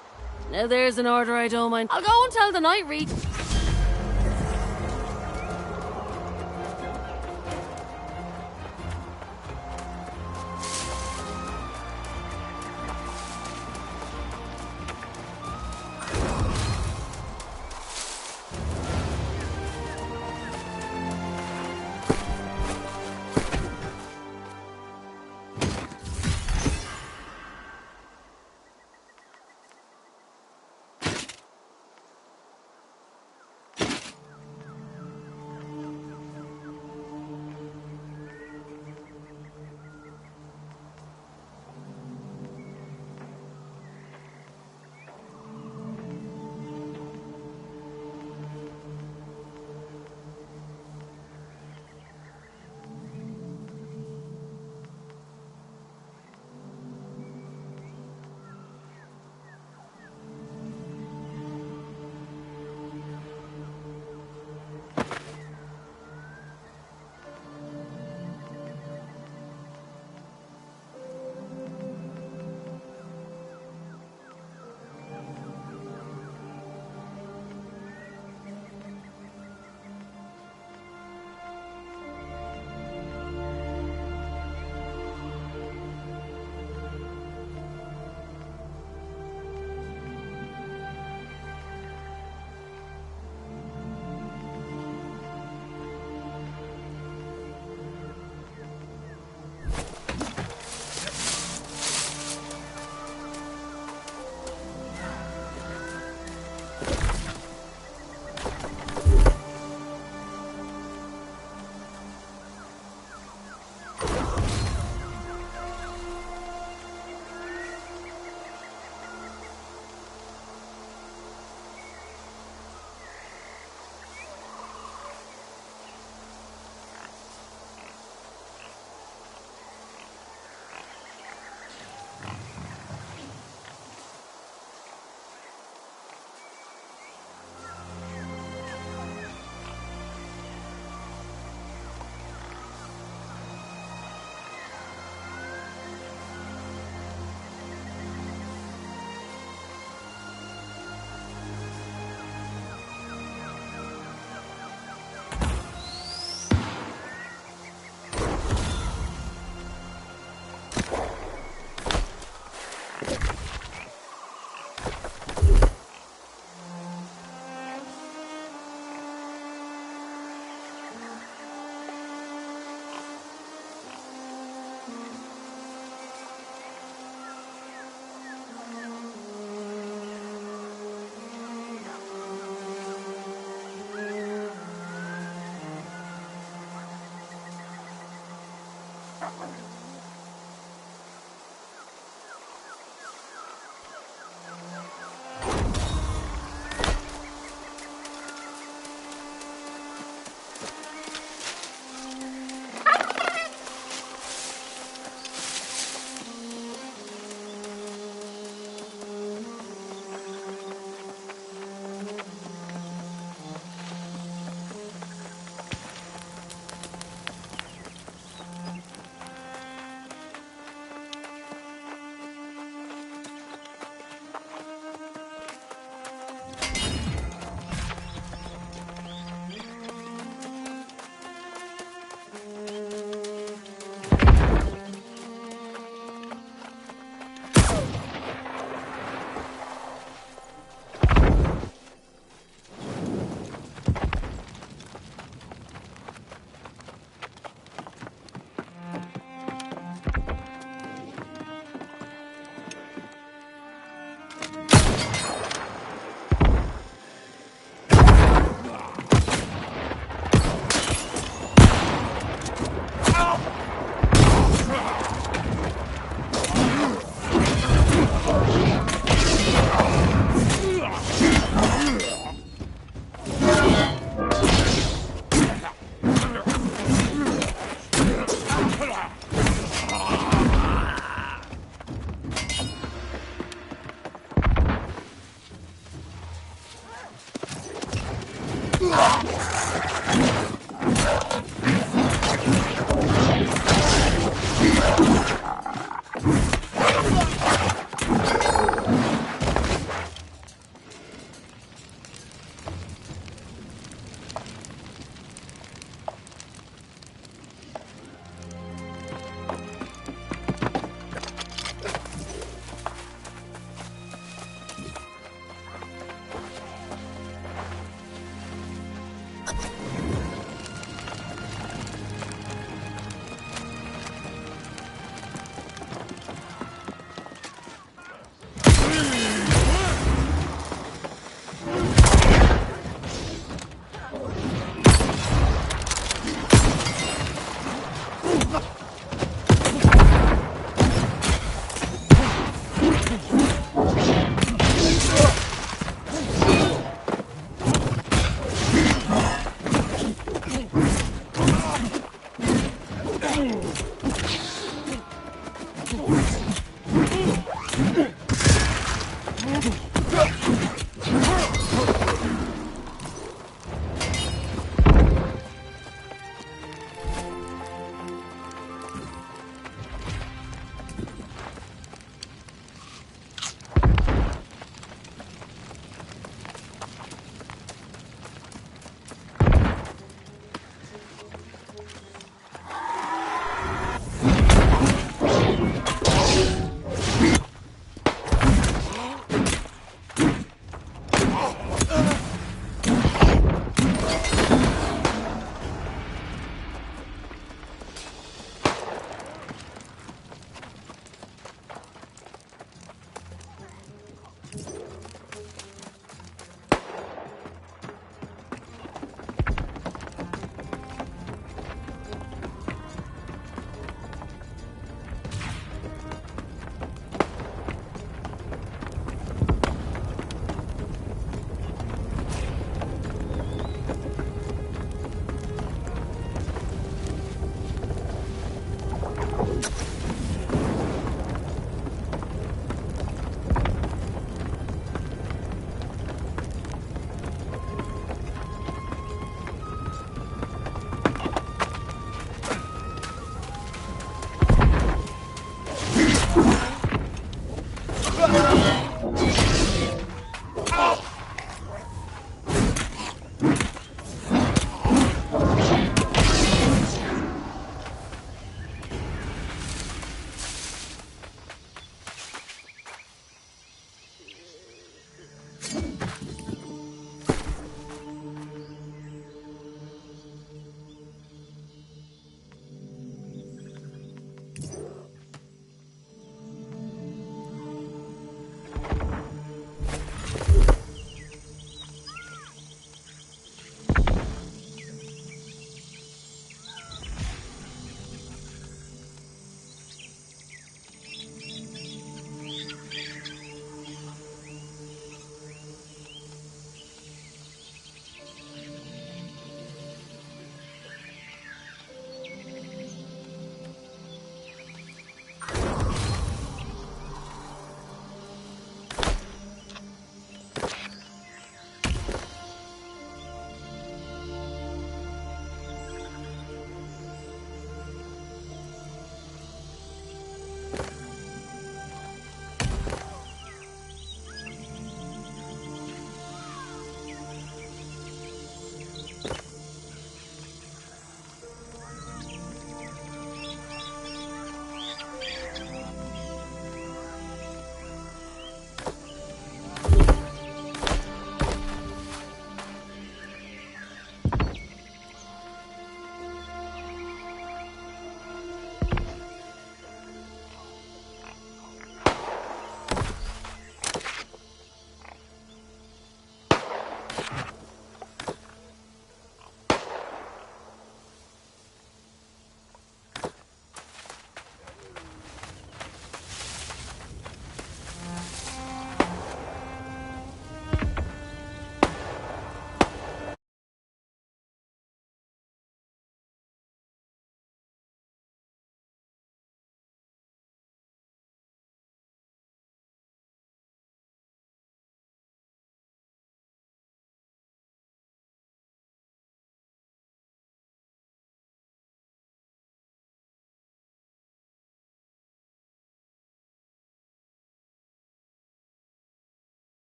Now there's an order I don't mind. I'll go and tell the Night Regent.